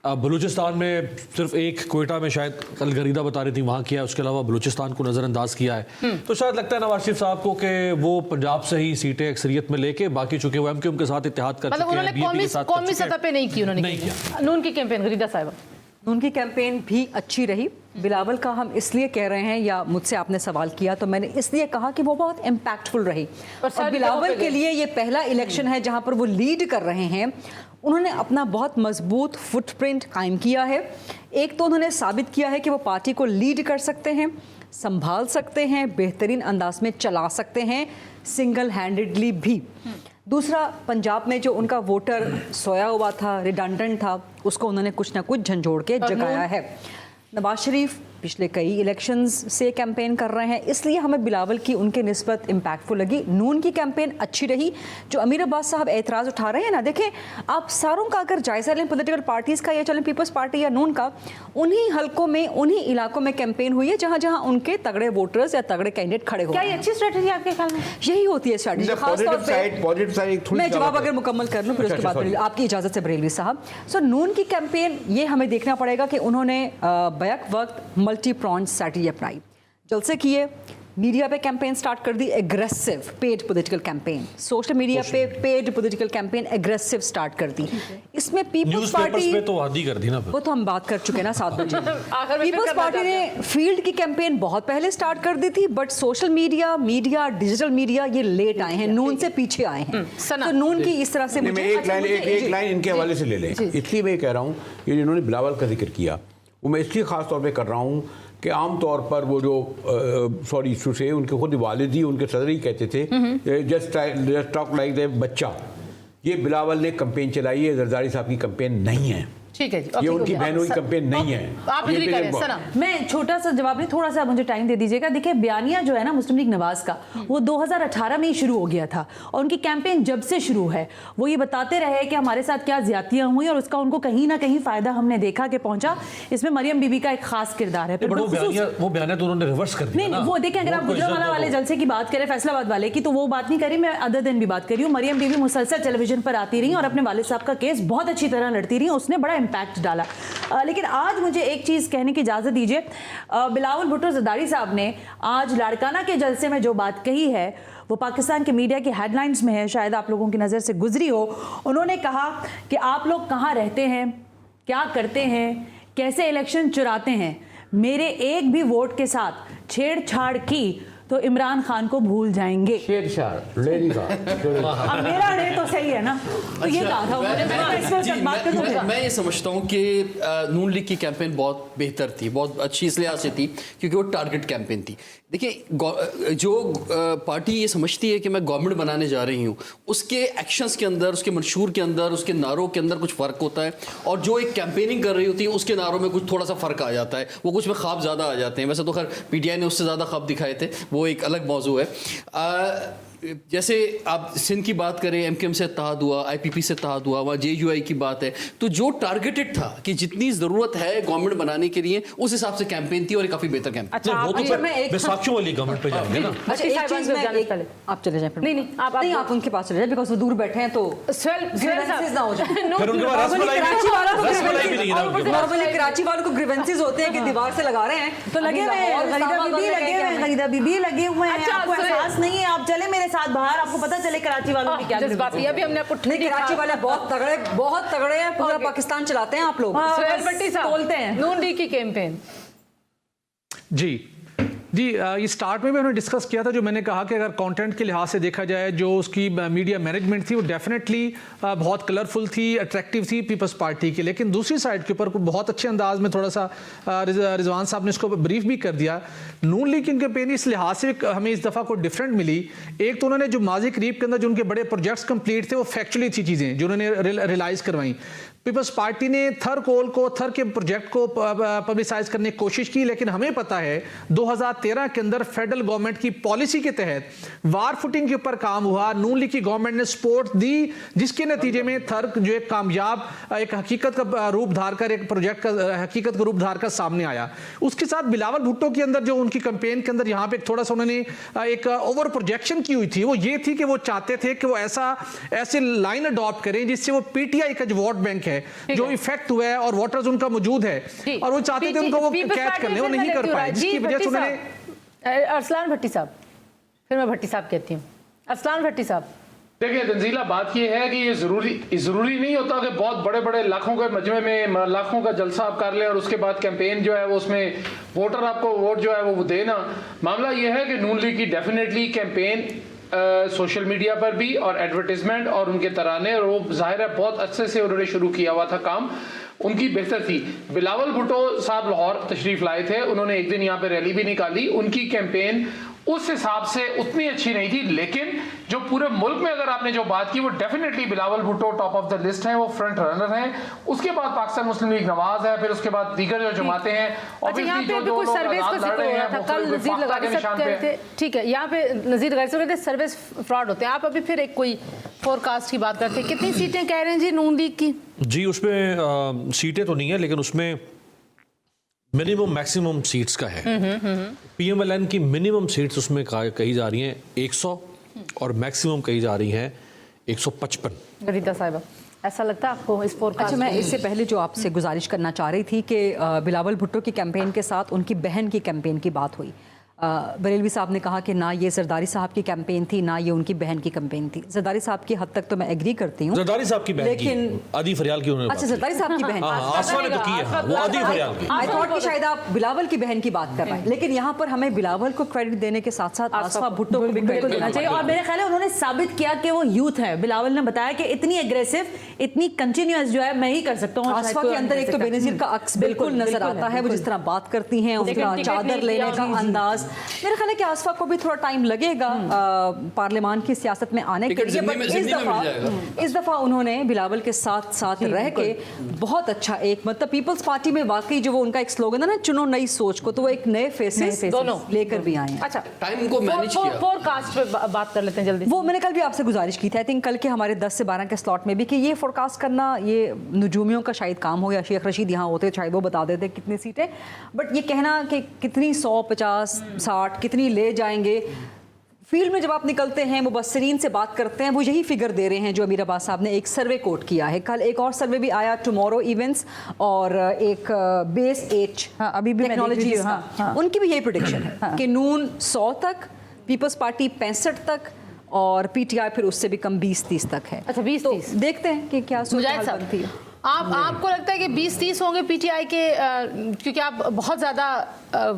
बलूचिस्तान में सिर्फ एक, कोयटा में शायद कल गरीदा बता रही थी वहाँ किया, उसके अलावा बलूचिस्तान को नज़रअंदाज किया है। तो शायद लगता है नवाज शरीफ साहब को कि वो पंजाब से ही सीटें अक्सरियत में लेके, बाकी चूंकि वो एमक्यूएम के साथ इत्तेहाद कर मतलब चुके हैं, उन्होंने कौमी सतह पे नहीं की, उन्होंने नहीं किया। नून की कैंपेन गरीदा साहिबा, नून की कैंपेन भी अच्छी रही। बिलावल का हम इसलिए कह रहे हैं, या मुझसे आपने सवाल किया तो मैंने इसलिए कहा कि वो बहुत इम्पैक्टफुल रही। और बिलावल के लिए ये पहला इलेक्शन है जहां पर वो लीड कर रहे हैं। उन्होंने अपना बहुत मजबूत फुटप्रिंट कायम किया है। एक तो उन्होंने साबित किया है कि वो पार्टी को लीड कर सकते हैं, संभाल सकते हैं, बेहतरीन अंदाज में चला सकते हैं, सिंगल हैंडेडली भी। दूसरा, पंजाब में जो उनका वोटर सोया हुआ था, रिडंडेंट था, उसको उन्होंने कुछ ना कुछ झंझोड़ के जगाया है। नवाज शरीफ पिछले कई इलेक्शंस से कैंपेन कर रहे हैं, इसलिए हमें बिलावल की उनके निस्बत इम्पैक्टफुल लगी। नून की कैंपेन अच्छी रही। जो अमीर अब्बास साहब एतराज़ उठा रहे हैं ना, देखें आप सारों का अगर जायज़ा लें, पॉलिटिकल पार्टीज़ का या चलें पीपल्स पार्टी या नून का, उन्हीं हलकों में, उन्हीं इलाकों में कैंपेन हुई है जहाँ जहाँ उनके तगड़े वोटर्स या तगड़े कैंडिडेट खड़े हो। क्या ये अच्छी स्ट्रेटजी आपके ख्याल में? यही होती है स्ट्रेटजी। खासतौर मैं जवाब अगर मुकम्मल कर लूँ फिर उसके बाद आपकी इजाज़त से बरेलवी साहब। सो नून की कैंपेन ये हमें देखना पड़ेगा कि उन्होंने बैक वक्त मल्टी प्रॉन्ड स्ट्रैटेजी अपनाई, जलसे किए, मीडिया पे कैंपेन स्टार्ट कर दी, aggressive paid political campaign, social media पे paid political campaign aggressive start कर दी। इसमें पीपल्स पार्टी पे तो आदी कर दी ना, वो तो हम बात कर चुके हैं ना 7 बजे। पीपल्स पार्टी ने फील्ड की कैंपेन बहुत पहले स्टार्ट कर दी थी, but social media, digital media ये लेट आए हैं, नून से पीछे आए हैं। तो नून की इस तरह से एक लाइन इनके हवाले से ले लें। इसलिए मैं कह रहा हूँ ये जिन्होंने बिलावल का जिक्र किया, वो मैं इसलिए खास तौर पे कर रहा हूँ कि आम तौर पर वो जो सॉरी इशू से उनके खुद वालिद ही, उनके सदर ही कहते थे जस्ट टॉक लाइक द बच्चा। ये बिलावल ने कैंपेन चलाई है, जरदारी साहब की कैंपेन नहीं है। ठीक है जी, ये उनकी बहनों की कैंपेन नहीं है। आप एग्री करें सना? मैं छोटा सा जवाब नहीं, थोड़ा सा मुझे टाइम दे दीजिएगा। देखिए बयानिया जो है ना मुस्लिम लीग नवाज का, वो 2018 में ही शुरू हो गया था, और उनकी कैंपेन जब से शुरू है वो ये बताते रहे कि हमारे साथ क्या ज्यादतियां हुई और उसका उनको कहीं ना कहीं फायदा हमने देखा कि पहुंचा। इसमें मरियम बीबी का एक खास किरदार है। वो बयानिया तो उन्होंने रिवर्स कर दिया। नहीं, वो देखें, अगर आप गुजरांवाला वाले जलसे की बात करें, फैसलाबाद वाले की, तो वो बात नहीं करी, मैं अदर दिन भी बात करी हूँ। मरियम बीबी मुसलसल टेलीविजन पर आती रही और अपने वालिद साहब का केस बहुत अच्छी तरह लड़ती रही, उसने बड़ा इंपैक्ट डाला। लेकिन आज मुझे एक चीज कहने की इजाजत दीजिए। बिलावल भुट्टो जरदारी साहब ने आज लाड़काना के जलसे में जो बात कही है वो पाकिस्तान के मीडिया की हेडलाइंस में है, शायद आप लोगों की नज़र से गुजरी हो। उन्होंने कहा कि आप लोग कहाँ रहते हैं, क्या करते हैं, कैसे इलेक्शन चुराते हैं, मेरे एक भी वोट के साथ छेड़छाड़ की तो इमरान खान को भूल जाएंगे। छेड़छाड़ लेडी का अब मेरा रे तो सही है ना, तो ये कहा था उन्होंने। मैं ये समझता हूँ कि नून लीग की कैंपेन बहुत बेहतर थी, बहुत अच्छी इस लिहाज से थी क्योंकि वो टारगेट कैंपेन थी। देखिए जो पार्टी ये समझती है कि मैं गवर्नमेंट बनाने जा रही हूँ, उसके एक्शंस के अंदर, उसके मंशूर के अंदर, उसके नारों के अंदर कुछ फ़र्क होता है, और जो एक कैंपेनिंग कर रही होती है उसके नारों में कुछ थोड़ा सा फ़र्क आ जाता है, वो कुछ में ख्वाब ज़्यादा आ जाते हैं। वैसे तो खैर पीटीआई ने उससे ज़्यादा ख्वाब दिखाए थे, वो एक अलग मौजू है। जैसे आप सिंध की बात करें, एमकेएम से इत्तेहाद हुआ, आईपीपी से इत्तेहाद हुआ, वहाँ जेयूआई की बात है, तो जो टारगेटेड था कि जितनी ज़रूरत है गवर्नमेंट बनाने के लिए उस हिसाब से कैंपेन थी और काफ़ी बेहतर कैंपेन। अच्छा, वो तो बैसाखियों वाली गवर्नमेंट पे जाएंगे ना। अच्छा, एक चीज में आप चले जाएं, नहीं आप उनके पास चले जाएं, बिकॉज़ वो दूर बैठे हैं तो ग्रीवेंसेस ना हो जाए। फिर उनके पास नॉर्मली कराची वालों को ग्रीवेंसेस होते हैं कि दीवार से लगा रहे हैं, तो लगे हुए हैं, गरीदा बीबी लगे हुए हैं, आपको एहसास नहीं है, आप चले मेरे साथ बाहर, आपको पता चले कराची वालों की क्या जज्बात। ये भी हमने आपको नहीं, कराची वाले बहुत तगड़े हैं, पूरा पाकिस्तान चलाते हैं आप लोग। सुहेल भट्टी साहब बोलते हैं नून लीग की कैंपेन। जी ये स्टार्ट में भी हमने डिस्कस किया था, जो मैंने कहा कि अगर कंटेंट के लिहाज से देखा जाए, जो उसकी मीडिया मैनेजमेंट थी वो डेफिनेटली बहुत कलरफुल थी, अट्रैक्टिव थी पीपल्स पार्टी की। लेकिन दूसरी साइड के ऊपर बहुत अच्छे अंदाज में थोड़ा सा रिजवान साहब ने इसको ब्रीफ भी कर दिया। नून लीग की कैंपेन इस लिहाज से हमें इस दफ़ा को डिफरेंट मिली। एक तो उन्होंने जो माजी करीब के अंदर जो उनके बड़े प्रोजेक्ट्स कंप्लीट थे वो फैक्चुअली थी चीज़ें जो उन्होंने रियलाइज़ करवाई। पीपल्स पार्टी ने थर के प्रोजेक्ट को पब्लिसाइज करने की कोशिश की, लेकिन हमें पता है 2013 के अंदर फेडरल गवर्नमेंट की पॉलिसी के तहत वार फुटिंग के ऊपर काम हुआ। नून लीग की गवर्नमेंट ने सपोर्ट दी, जिसके नतीजे में थर जो एक कामयाब एक हकीकत का रूप धारकर एक प्रोजेक्ट का हकीकत का रूप धारकर सामने आया। उसके साथ बिलावल भुट्टो के अंदर जो उनकी कैंपेन के अंदर यहाँ पे थोड़ा सा उन्होंने एक ओवर प्रोजेक्शन की हुई थी, वो ये थी कि वो चाहते थे कि वो ऐसे लाइन अडॉप्ट करें जिससे वो पीटीआई का जो वोट बैंक है जो इफेक्ट हुआ है और वोटर्स उनका मौजूद है और वो चाहते थे उनको वो कैच कर ले, वो नहीं कर पाए, जिसकी वजह से उन्होंने। अरसलान भट्टी साहब, फिर मैं भट्टी साहब कहती हूँ। अरसलान भट्टी साहब, देखिए तंजीला, बात ये है कि ये जरूरी नहीं होता कि बहुत बड़े बड़े लाखों के मजमे में लाखों का जलसा आप कर लें और उसके बाद कैंपेन जो है वो उसमें वोटर आपको वोट जो है वो देना। मामला ये है कि नून लीग की डेफिनेटली कैंपेन सोशल मीडिया पर भी और एडवर्टीजमेंट और उनके तराने, और वो जाहिर है बहुत अच्छे से उन्होंने शुरू किया हुआ था काम, उनकी बेहतर थी। बिलावल भुट्टो साहब लाहौर तशरीफ लाए थे, उन्होंने एक दिन यहाँ पे रैली भी निकाली। उनकी कैंपेन उस हिसाब से उतनी अच्छी नहीं थी, लेकिन जो पूरे मुल्क में अगर आपने जो बात की वो definitely Bilawal Bhutto top of the list हैं, वो फ्रंट रनर हैं। उसके बाद पाकिस्तान मुस्लिम लीग नवाज है, फिर उसके बाद दीगर जो जमातें हैं। अच्छा, यहाँ पे भी कुछ सर्विस का जिक्र हो रहा था कल, नज़ीर लगारी साहब कहते थे, ठीक है, यहाँ पे नज़ीर लगारी साहब कहते सर्विस फ्रॉड होते हैं। आप अभी फिर एक कोई फोरकास्ट की बात करते हैं, कितनी सीटें कह रहे हैं जी नून लीग की? जी उसमें सीटें तो नहीं है, लेकिन उसमें मिनिमम मैक्सिमम सीट्स का है। पीएमएलएन की मिनिमम सीट्स उसमें कही जा रही हैं 100 और मैक्सिमम कही जा रही हैं 155। गरीदा साहिबा, ऐसा लगता है आपको इस फोरकास्ट? अच्छा, मैं इससे पहले जो आपसे गुजारिश करना चाह रही थी कि बिलावल भुट्टो की कैंपेन के साथ उनकी बहन की कैंपेन की बात हुई। बरेलवी साहब ने कहा कि ना ये जरदारी साहब की कैंपेन थी ना ये उनकी बहन की कैंपेन थी। जरदारी साहब की हद तक तो मैं एग्री करती हूँ, जरदारी साहब की बहन, लेकिन आदि फरियाल की उन्होंने अच्छा जरदारी साहब की बहन आसमा ने तो की है, वो आदि फरियाल की। आई थॉट कि शायद आप बिलावल की बहन की बात कर रहे हैं, लेकिन यहाँ पर हमें बिलावल को क्रेडिट देने के साथ साथ आसमा भुट्टो को भी क्रेडिट देना चाहिए। और मेरे ख्याल है उन्होंने साबित किया कि वो यूथ है। बिलावल ने बताया कि इतनी एग्रेसिव, इतनी कंटिन्यूअस जो है मैं ही कर सकता हूँ। आसमा के अंदर एक तो बेनजीर का अक्स बिल्कुल नजर आता है, वो जिस तरह बात करती हैं, उनका चादर लेने का अंदाज। मेरे ख्याल है कि आसफा को भी थोड़ा टाइम लगेगा पार्लियामान की सियासत में आने के लिए, बट इस दफा उन्होंने बिलावल के साथ साथ रह के बहुत अच्छा एक मतलब पीपल्स पार्टी में वाकई जो वो उनका एक स्लोगन है ना, चुनो नई सोच को, तो वो एक नए फेसेस दोनों लेकर भी आए हैं। अच्छा, टाइम को मैनेज किया। फोरकास्ट पे बात कर लेते हैं जल्दी। वो मैंने कल भी आपसे गुजारिश की थी, आई थिंक कल के हमारे 10 से 12 के स्लॉट में भी, कि ये फोरकास्ट करना ये नजूमियों का शायद काम हो, या शेख रशीद यहाँ होते शायद वो बता देते कितनी सीटें, बट ये कहना कि कितनी 100, 50, 60 कितनी ले जाएंगे, फील्ड में जब आप निकलते हैं मुबस्सरीन से बात करते हैं, वो यही फिगर दे रहे हैं जो अमीर अब्बास साहब ने एक सर्वे कोट किया है। कल एक और सर्वे भी आया, टुमारो इवेंट्स और एक बेस एज अभी भी टेक्नोलॉजीज का, उनकी भी यही प्रेडिक्शन है कि नून 100 तक, पीपल्स पार्टी 65 तक और पीटीआई फिर उससे भी कम 20-30 तक है। अच्छा, 20-30 तो देखते हैं कि क्या मुजाहिद साहब बनती है। आपको लगता है कि 20-30 होंगे पीटीआई के, क्योंकि आप बहुत ज़्यादा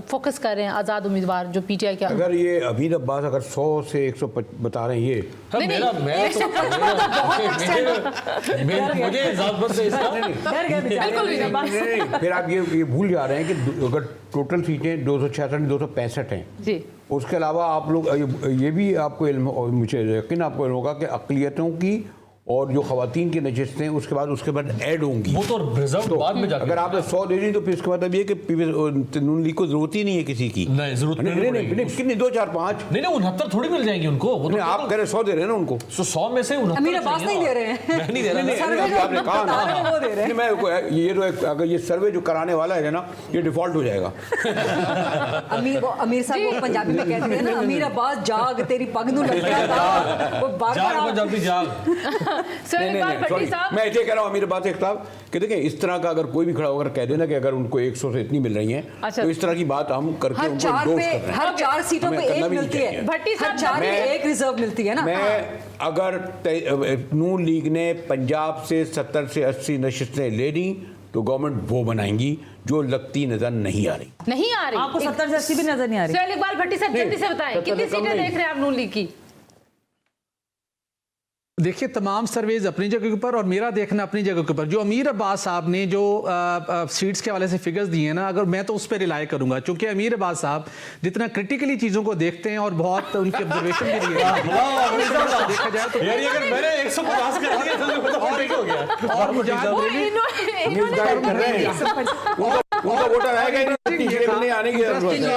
फोकस कर रहे हैं आज़ाद उम्मीदवार जो पीटीआई के? अगर ये अमीर अब्बास अगर 100 से 100 बता रहे हैं ये फिर आप ये भूल जा रहे हैं कि अगर टोटल सीटें 266 265 हैं जी, उसके अलावा आप लोग ये भी आपको इल्म, और मुझे यकीन आपको इल्म होगा कि अक़लियतों की और जो ख़वातीन की नशिस्तें हैं उसके बाद ऐड होंगी, वो तो रिजल्ट बाद में जाकर, अगर आपने 100 दे दी तो फिर उसके बाद अब ये कि नून लीग को जरूरत ही नहीं है किसी की, नहीं जरूरत नहीं कितनी 2 4 5 नहीं 69 थोड़ी मिल जाएंगी उनको, वो तो आप कह रहे 100 दे रहे हैं ना उनको, 100 में से 69 अमीर अब्बास नहीं दे रहे हैं, मैं नहीं दे रहा, आपने कहा ना, मैं ये तो अगर ये सर्वे जो कराने वाला है ना, ये डिफॉल्ट हो जाएगा। अमीर साहब को पंजाबी में कहते हैं ना, अमीर अब्बास जाग तेरी पग नू लग गया था, वो बार-बार जल्दी जाग इकबाल भट्टी sorry, साहब, मैं इसलिए कह रहा हूँ अमीर अब्बास साहब कि देखें इस तरह का अगर कोई भी खड़ा होकर कह देना कि अगर उनको 100 से इतनी मिल रही हैं अच्छा। तो इस तरह की बात हम करके हर उनको चार endorse पे कर रहे हैं। हर 4 सीटों हमें पे करना एक भी नहीं मिलती है। चाहिए। भट्टी साहब, हर 4 पे एक रिजर्व मिलती है ना। मैं अगर नून लीग ने पंजाब से 70 से 80 नशिस्तें ले ली तो गवर्नमेंट वो बनाएंगी जो लगती नजर नहीं आ रही। नहीं आ रही आपको 70 से 80 भी नजर नहीं आ रही। सुहेल इकबाल भट्टी साहब, जल्दी से बताएं 70 कितनी से कम सीटें नहीं। देख रहे हैं आप नून लीग की? देखिए, तमाम सर्वेज अपनी जगह के ऊपर और मेरा देखना अपनी जगह के ऊपर। जो अमीर अब्बास साहब ने जो सीट्स के हवाले से फिगर्स दिए हैं ना, अगर मैं तो उस पर रिलाय करूंगा, क्योंकि अमीर अब्बास साहब जितना क्रिटिकली चीज़ों को देखते हैं और बहुत उनकी ऑब्जर्वेशन भी लिए हैं, देखा जाए तो यार ये अगर मैंने 150 कर दिया तो ठीक हो गया। और मुजाहिद वो अली- इन्होंने कर रहे हैं उनका वोटर आएगा ही नहीं, ये नहीं आने की जरूरत है।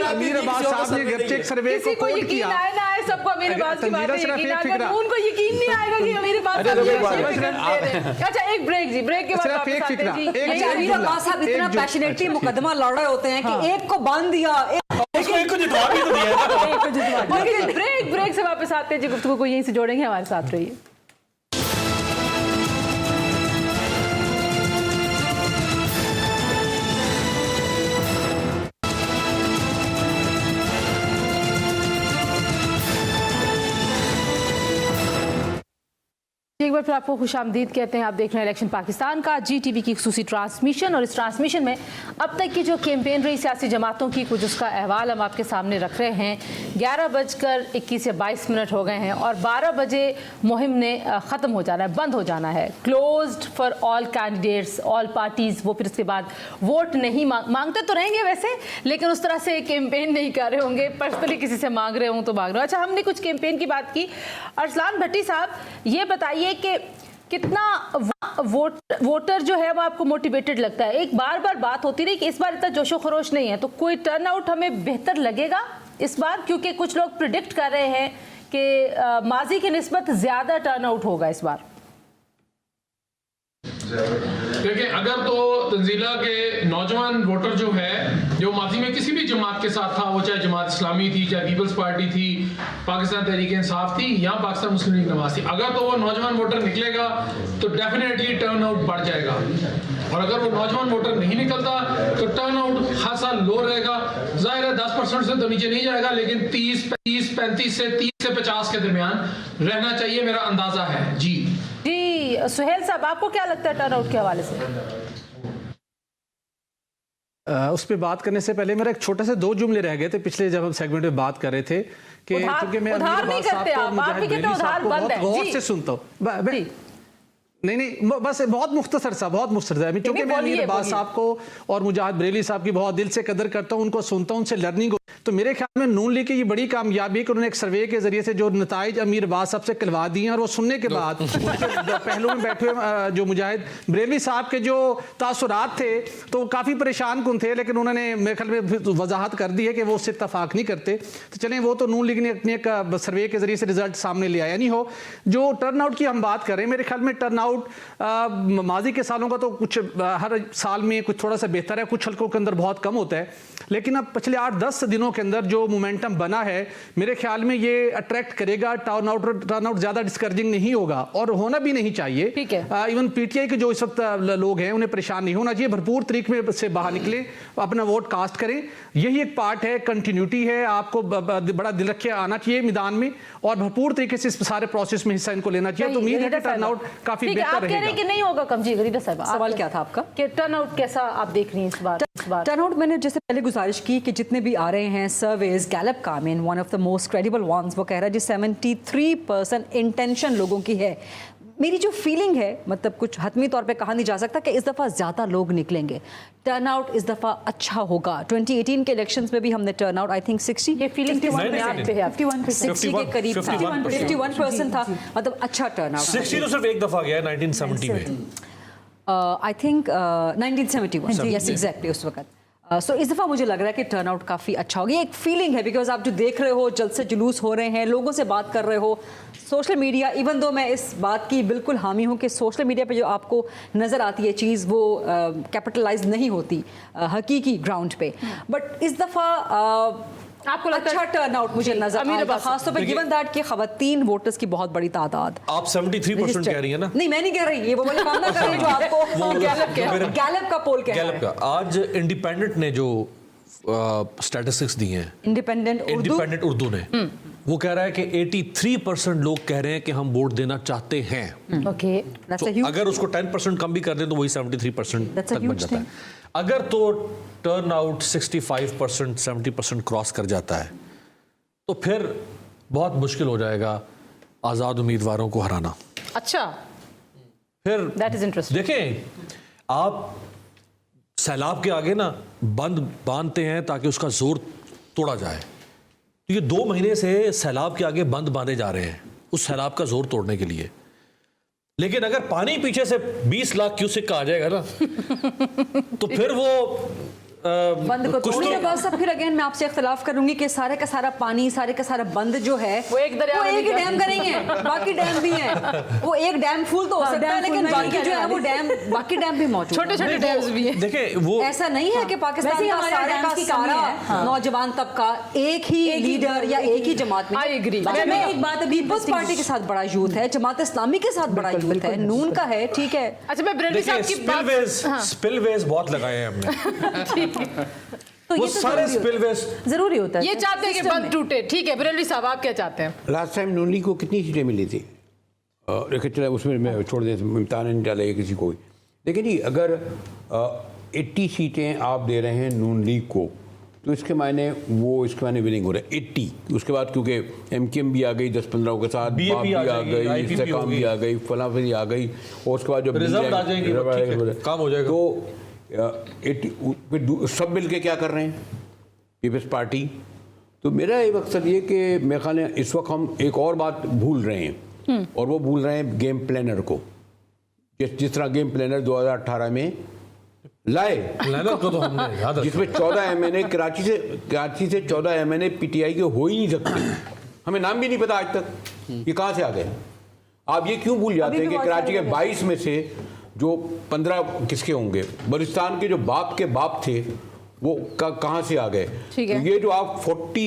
अमीर अब्बास साहब ने जब चेक सर्वे किसी को को कोट यकीन किया, आए ना आए, सबको अमीर अब्बास की बात तंजीरा है सिर्फ यकीन एक आएगा, फिक्रा। उनको यकीन नहीं आएगा कि अमीर अब्बास अच्छा, साहब तो ये एक बात ऐसे है। फिगर्स दे रहे हैं। अच्छा, एक ब्रेक जी, ब्रेक के बाद सिर्फ वापस एक आते फिक्रा, हैं जी। एक अच्छा, अमीर अब्बास साहब इतना एक जो- पैशनेटली अच्छा, मुकदमा लड़ रहे होते हैं कि एक को बांध दिया, उसको एक को जितवा भी तो दिया है ना। एक को जितवा दिया। लेकिन ब्रेक से वापस आते हैं जी, गुफ्तगू को यहीं से जोड़ेंगे, हमारे साथ रहिए। एक बार फिर आपको खुशामदीद कहते हैं। आप देख रहे हैं इलेक्शन पाकिस्तान का GTV की खुसूसी ट्रांसमिशन, और इस ट्रांसमिशन में अब तक की जो कैंपेन रही सियासी जमातों की, कुछ उसका अहवाल हम आपके सामने रख रहे हैं। 11:21 या 22 मिनट हो गए हैं और 12 बजे मुहिम ने ख़त्म हो जाना है, बंद हो जाना है। Closed for all candidates, all parties. वो फिर उसके बाद वोट नहीं मांगते तो रहेंगे वैसे, लेकिन उस तरह से कैंपेन नहीं कर रहे होंगे। पर्सनली किसी से मांग रहे हों तो मांग रहे हो। अच्छा, हमने कुछ कैंपेन की बात की। अरसलान भट्टी साहब, ये बताइए कि कितना वोटर जो है वो आपको मोटिवेटेड लगता है? एक बार बात होती रही कि इस बार इतना जोशो खरोश नहीं है, तो कोई टर्न आउट हमें बेहतर लगेगा इस बार? क्योंकि कुछ लोग प्रिडिक्ट कर रहे हैं कि माजी की निस्बत ज्यादा टर्न आउट होगा इस बार। देखिए, अगर तो तंजीला के नौजवान वोटर जो है, जो माजी में किसी भी जमात के साथ था, वो चाहे जमात इस्लामी थी, चाहे पीपल्स पार्टी थी, पाकिस्तान तहरीक इंसाफ थी या पाकिस्तान मुस्लिम लीग नवाज थी, अगर तो वो नौजवान वोटर निकलेगा तो डेफिनेटली टर्न आउट बढ़ जाएगा। और अगर वो नौजवान वोटर नहीं निकलता तो टर्न आउट खासा लो रहेगा। जाहिर है 10% से तो नीचे नहीं जाएगा, लेकिन 30, 35 से 30 से 50 के दरमियान रहना चाहिए, मेरा अंदाजा है। जी सुहेल साहब, आपको क्या लगता है टर्न आउट के हवाले से? उस पर बात करने से पहले मेरा एक छोटे से 2 जुमले रह गए थे पिछले जब हम सेगमेंट में बात कर रहे थे कि क्योंकि मैं उधार नहीं करते आप ही कहते उधार बंद है। गौर से सुनता हूँ। नहीं, बस बहुत मुख्तसर सा, बहुत मुख्तसर है। क्योंकि मैं अमीर अब्बास साहब को और मुजाहिद बरेली साहब की बहुत दिल से कदर करता हूँ, उनको सुनता हूँ, उनसे लर्निंग। तो मेरे ख्याल में नून लीग की ये बड़ी कामयाबी है कि उन्होंने एक सर्वे के जरिए से जो नताइज अमीर अब्बास साहब से कहलवा दिए हैं, और वो सुनने के बाद पहलू में बैठे हुए जो मुजाहिद बरेली साहब के जो तासुरात थे तो काफ़ी परेशान कुन थे, लेकिन उन्होंने मेरे ख्याल में वजाहत कर दी है कि वो उससे इत्तफाक नहीं करते। तो चलें, वो तो नून लीग ने अपने एक सर्वे के जरिए से रिजल्ट सामने ले आया। नहीं हो, जो टर्न आउट की हम बात करें, मेरे ख्याल में टर्न आउट माजी के सालों का तो कुछ हर साल में कुछ थोड़ा सा बेहतर है, कुछ हल्कों के अंदर बहुत कम होता है, लेकिन अब पिछले 8-10 दिनों के अंदर जो मोमेंटम बना है, मेरे ख्याल में ये अट्रैक्ट करेगा। टर्न आउट ज़्यादा डिस्करेजिंग नहीं होगा और होना भी नहीं चाहिए। ठीक है। इवन PTI के जो इस वक्त लोग हैं उन्हें परेशान नहीं होना चाहिए, भरपूर तरीके में से बाहर निकले, अपना वोट कास्ट करें। यही एक पार्ट है, कंटिन्यूटी है, आपको बड़ा दिल रखे आना चाहिए मैदान में और भरपूर तरीके से इस सारे प्रोसेस में हिस्सा इनको लेना चाहिए। तो उम्मीद है कि टर्न आउट काफी बेहतर रहेगा। कि नहीं होगा कम? जी गरीदा साहब, सवाल क्या था आपका? कि टर्न आउट कैसा आप देख रही हैं इस बार? टर्न आउट मैंने जैसे पहले गुजारिश की कि जितने भी आ रहे हैं सर्वेज, गैलप का mean one of the most credible ones, वो कह रहा है जी 73% इंटेंशन लोगों की है। मेरी जो फीलिंग है, मतलब कुछ हतमी तौर पे कहा नहीं जा सकता कि इस दफ़ा ज़्यादा लोग निकलेंगे, टर्न आउट इस दफ़ा अच्छा होगा। 2018 के इलेक्शंस में भी हमने टर्न आउट आई थिंक 60 ये फीलिंग 51% पे है, 60 के करीब था, 51% था, मतलब अच्छा टर्न आउट। 60 तो सिर्फ एक दफा गया 1970 में, आई थिंक 1971, यस एग्जैक्टली उस वक्त। सो इस दफ़ा मुझे लग रहा है कि टर्न आउट काफ़ी अच्छा होगा। ये एक फीलिंग है, बिकॉज आप जो देख रहे हो, जल्द से जुलूस हो रहे हैं, लोगों से बात कर रहे हो, सोशल मीडिया, इवन दो मैं इस बात की बिल्कुल हामी हूँ कि सोशल मीडिया पे जो आपको नज़र आती है चीज़ वो कैपिटलाइज नहीं होती हकीकी ग्राउंड पे। बट इस दफ़ा आपको लगता है अच्छा टर्न आउट मुझे नजर अमीर आएगा, अब्बास खासतौर पर गिवन दैट कि खवातीन वोटर्स की बहुत बड़ी तादाद। आप 73% कह रही है ना? नहीं मैं नहीं कह रही, ये वो वाली बात ना कर रही जो आपको गैलप का पोल कह रहा गैलप का आज इंडिपेंडेंट ने जो स्टैटिस्टिक्स दी हैं, है। इंडिपेंडेंट उर्दू ने, वो कह रहा है कि 83% लोग कह रहे हैं कि हम वोट देना चाहते हैं। ओके That's तो a huge- अगर उसको 10% कम भी कर दें तो वही 73% That's a तक बन huge जाता है। अगर तो टर्न आउट 65% 70% क्रॉस कर जाता है तो फिर बहुत मुश्किल हो जाएगा आज़ाद उम्मीदवारों को हराना। अच्छा, फिर दैट इज इंटरेस्टिंग। देखें, आप सैलाब के आगे ना बंद बांधते हैं ताकि उसका जोर तोड़ा जाए। तो ये 2 महीने से सैलाब के आगे बंद बांधे जा रहे हैं उस सैलाब का जोर तोड़ने के लिए। लेकिन अगर पानी पीछे से 20 लाख क्यूसेक का आ जाएगा ना तो फिर वो बंद को कुछ तोड़ने तो- के बाद सब फिर अगेन मैं आपसे इख्तिलाफ करूंगी कि सारे का सारा पानी, सारे का सारा बंद जो है वो एक दरिया में ही नहीं डैम करेंगे, बाकी डैम भी हैं। वो एक डैम फुल तो हो हाँ, सकता है डैम फुल लेकिन नहीं बाकी जो है कहने वो डैम, बाकी डैम भी मौजूद छोटे हैं। छोटे डैम्स भी हैं। देखें वो ऐसा नहीं है कि पाकिस्तान वैसे ही का हमारे सारे डैम्स का की कमी सारा है। हाँ। नौजवान तबका एक ही लीडर या एक ही जमात में। I agree। अच्छा, मैं एक बात अभी पीपल्स interesting- पार्टी के साथ बड़ा यूथ है, जमात इस्लामी के साथ बड़ा यूथ है, नून का है, ठीक है। अच्छा, मैं बरेलवी देखिए साहब की बात स्पिलवेज बहुत लगाए हैं हमने। तो वो ये तो सारे जरूरी होता स्पिलवेज है। जरूरी होता है ये चाहते हैं कि System बंद में। टूटे। ठीक है, बरेलवी साहब आप क्या चाहते हैं? लास्ट टाइम नून लीग को कितनी सीटें मिली थी? देखिए चले उसमें मैं छोड़ दें, इम्तिहान नहीं डाला किसी को भी। देखिए जी, अगर 80 सीटें आप दे रहे हैं नून लीग को तो इसके मायने विनिंग हो रहा है 80। उसके बाद क्योंकि MKM भी आ गई 10-15 के साथ, BAP बाप भी आ आ जाएगी, गई, IPP इस्तेकाम भी आ गई, फलाफली आ गई, और उसके बाद जो रिजर्व आ जाएंगी, रिजर्व ठीक है, आएंगे, काम हो जाएगा। तो 80 सब मिल के क्या कर रहे हैं पीपल्स पार्टी। तो मेरा ये मकसद ये कि मेरे ख्याल है इस वक्त हम एक और बात भूल रहे हैं, और वो भूल रहे हैं गेम प्लानर को। जिस तरह गेम प्लानर 2018 में लाए, प्लानर को तो हमने याद रखा। जिसमें 14 MNA कराची से 14 MNA PTI के हो ही नहीं सकते। हमें नाम भी नहीं पता आज तक ये कहाँ से आ गए। आप ये क्यों भूल जाते अभी हैं भी कि बहुत कराची के सारे 22 में से जो 15 किसके होंगे, बलूचिस्तान के जो बाप के बाप थे वो कहाँ से आ गए। ठीक है। ये जो आप 40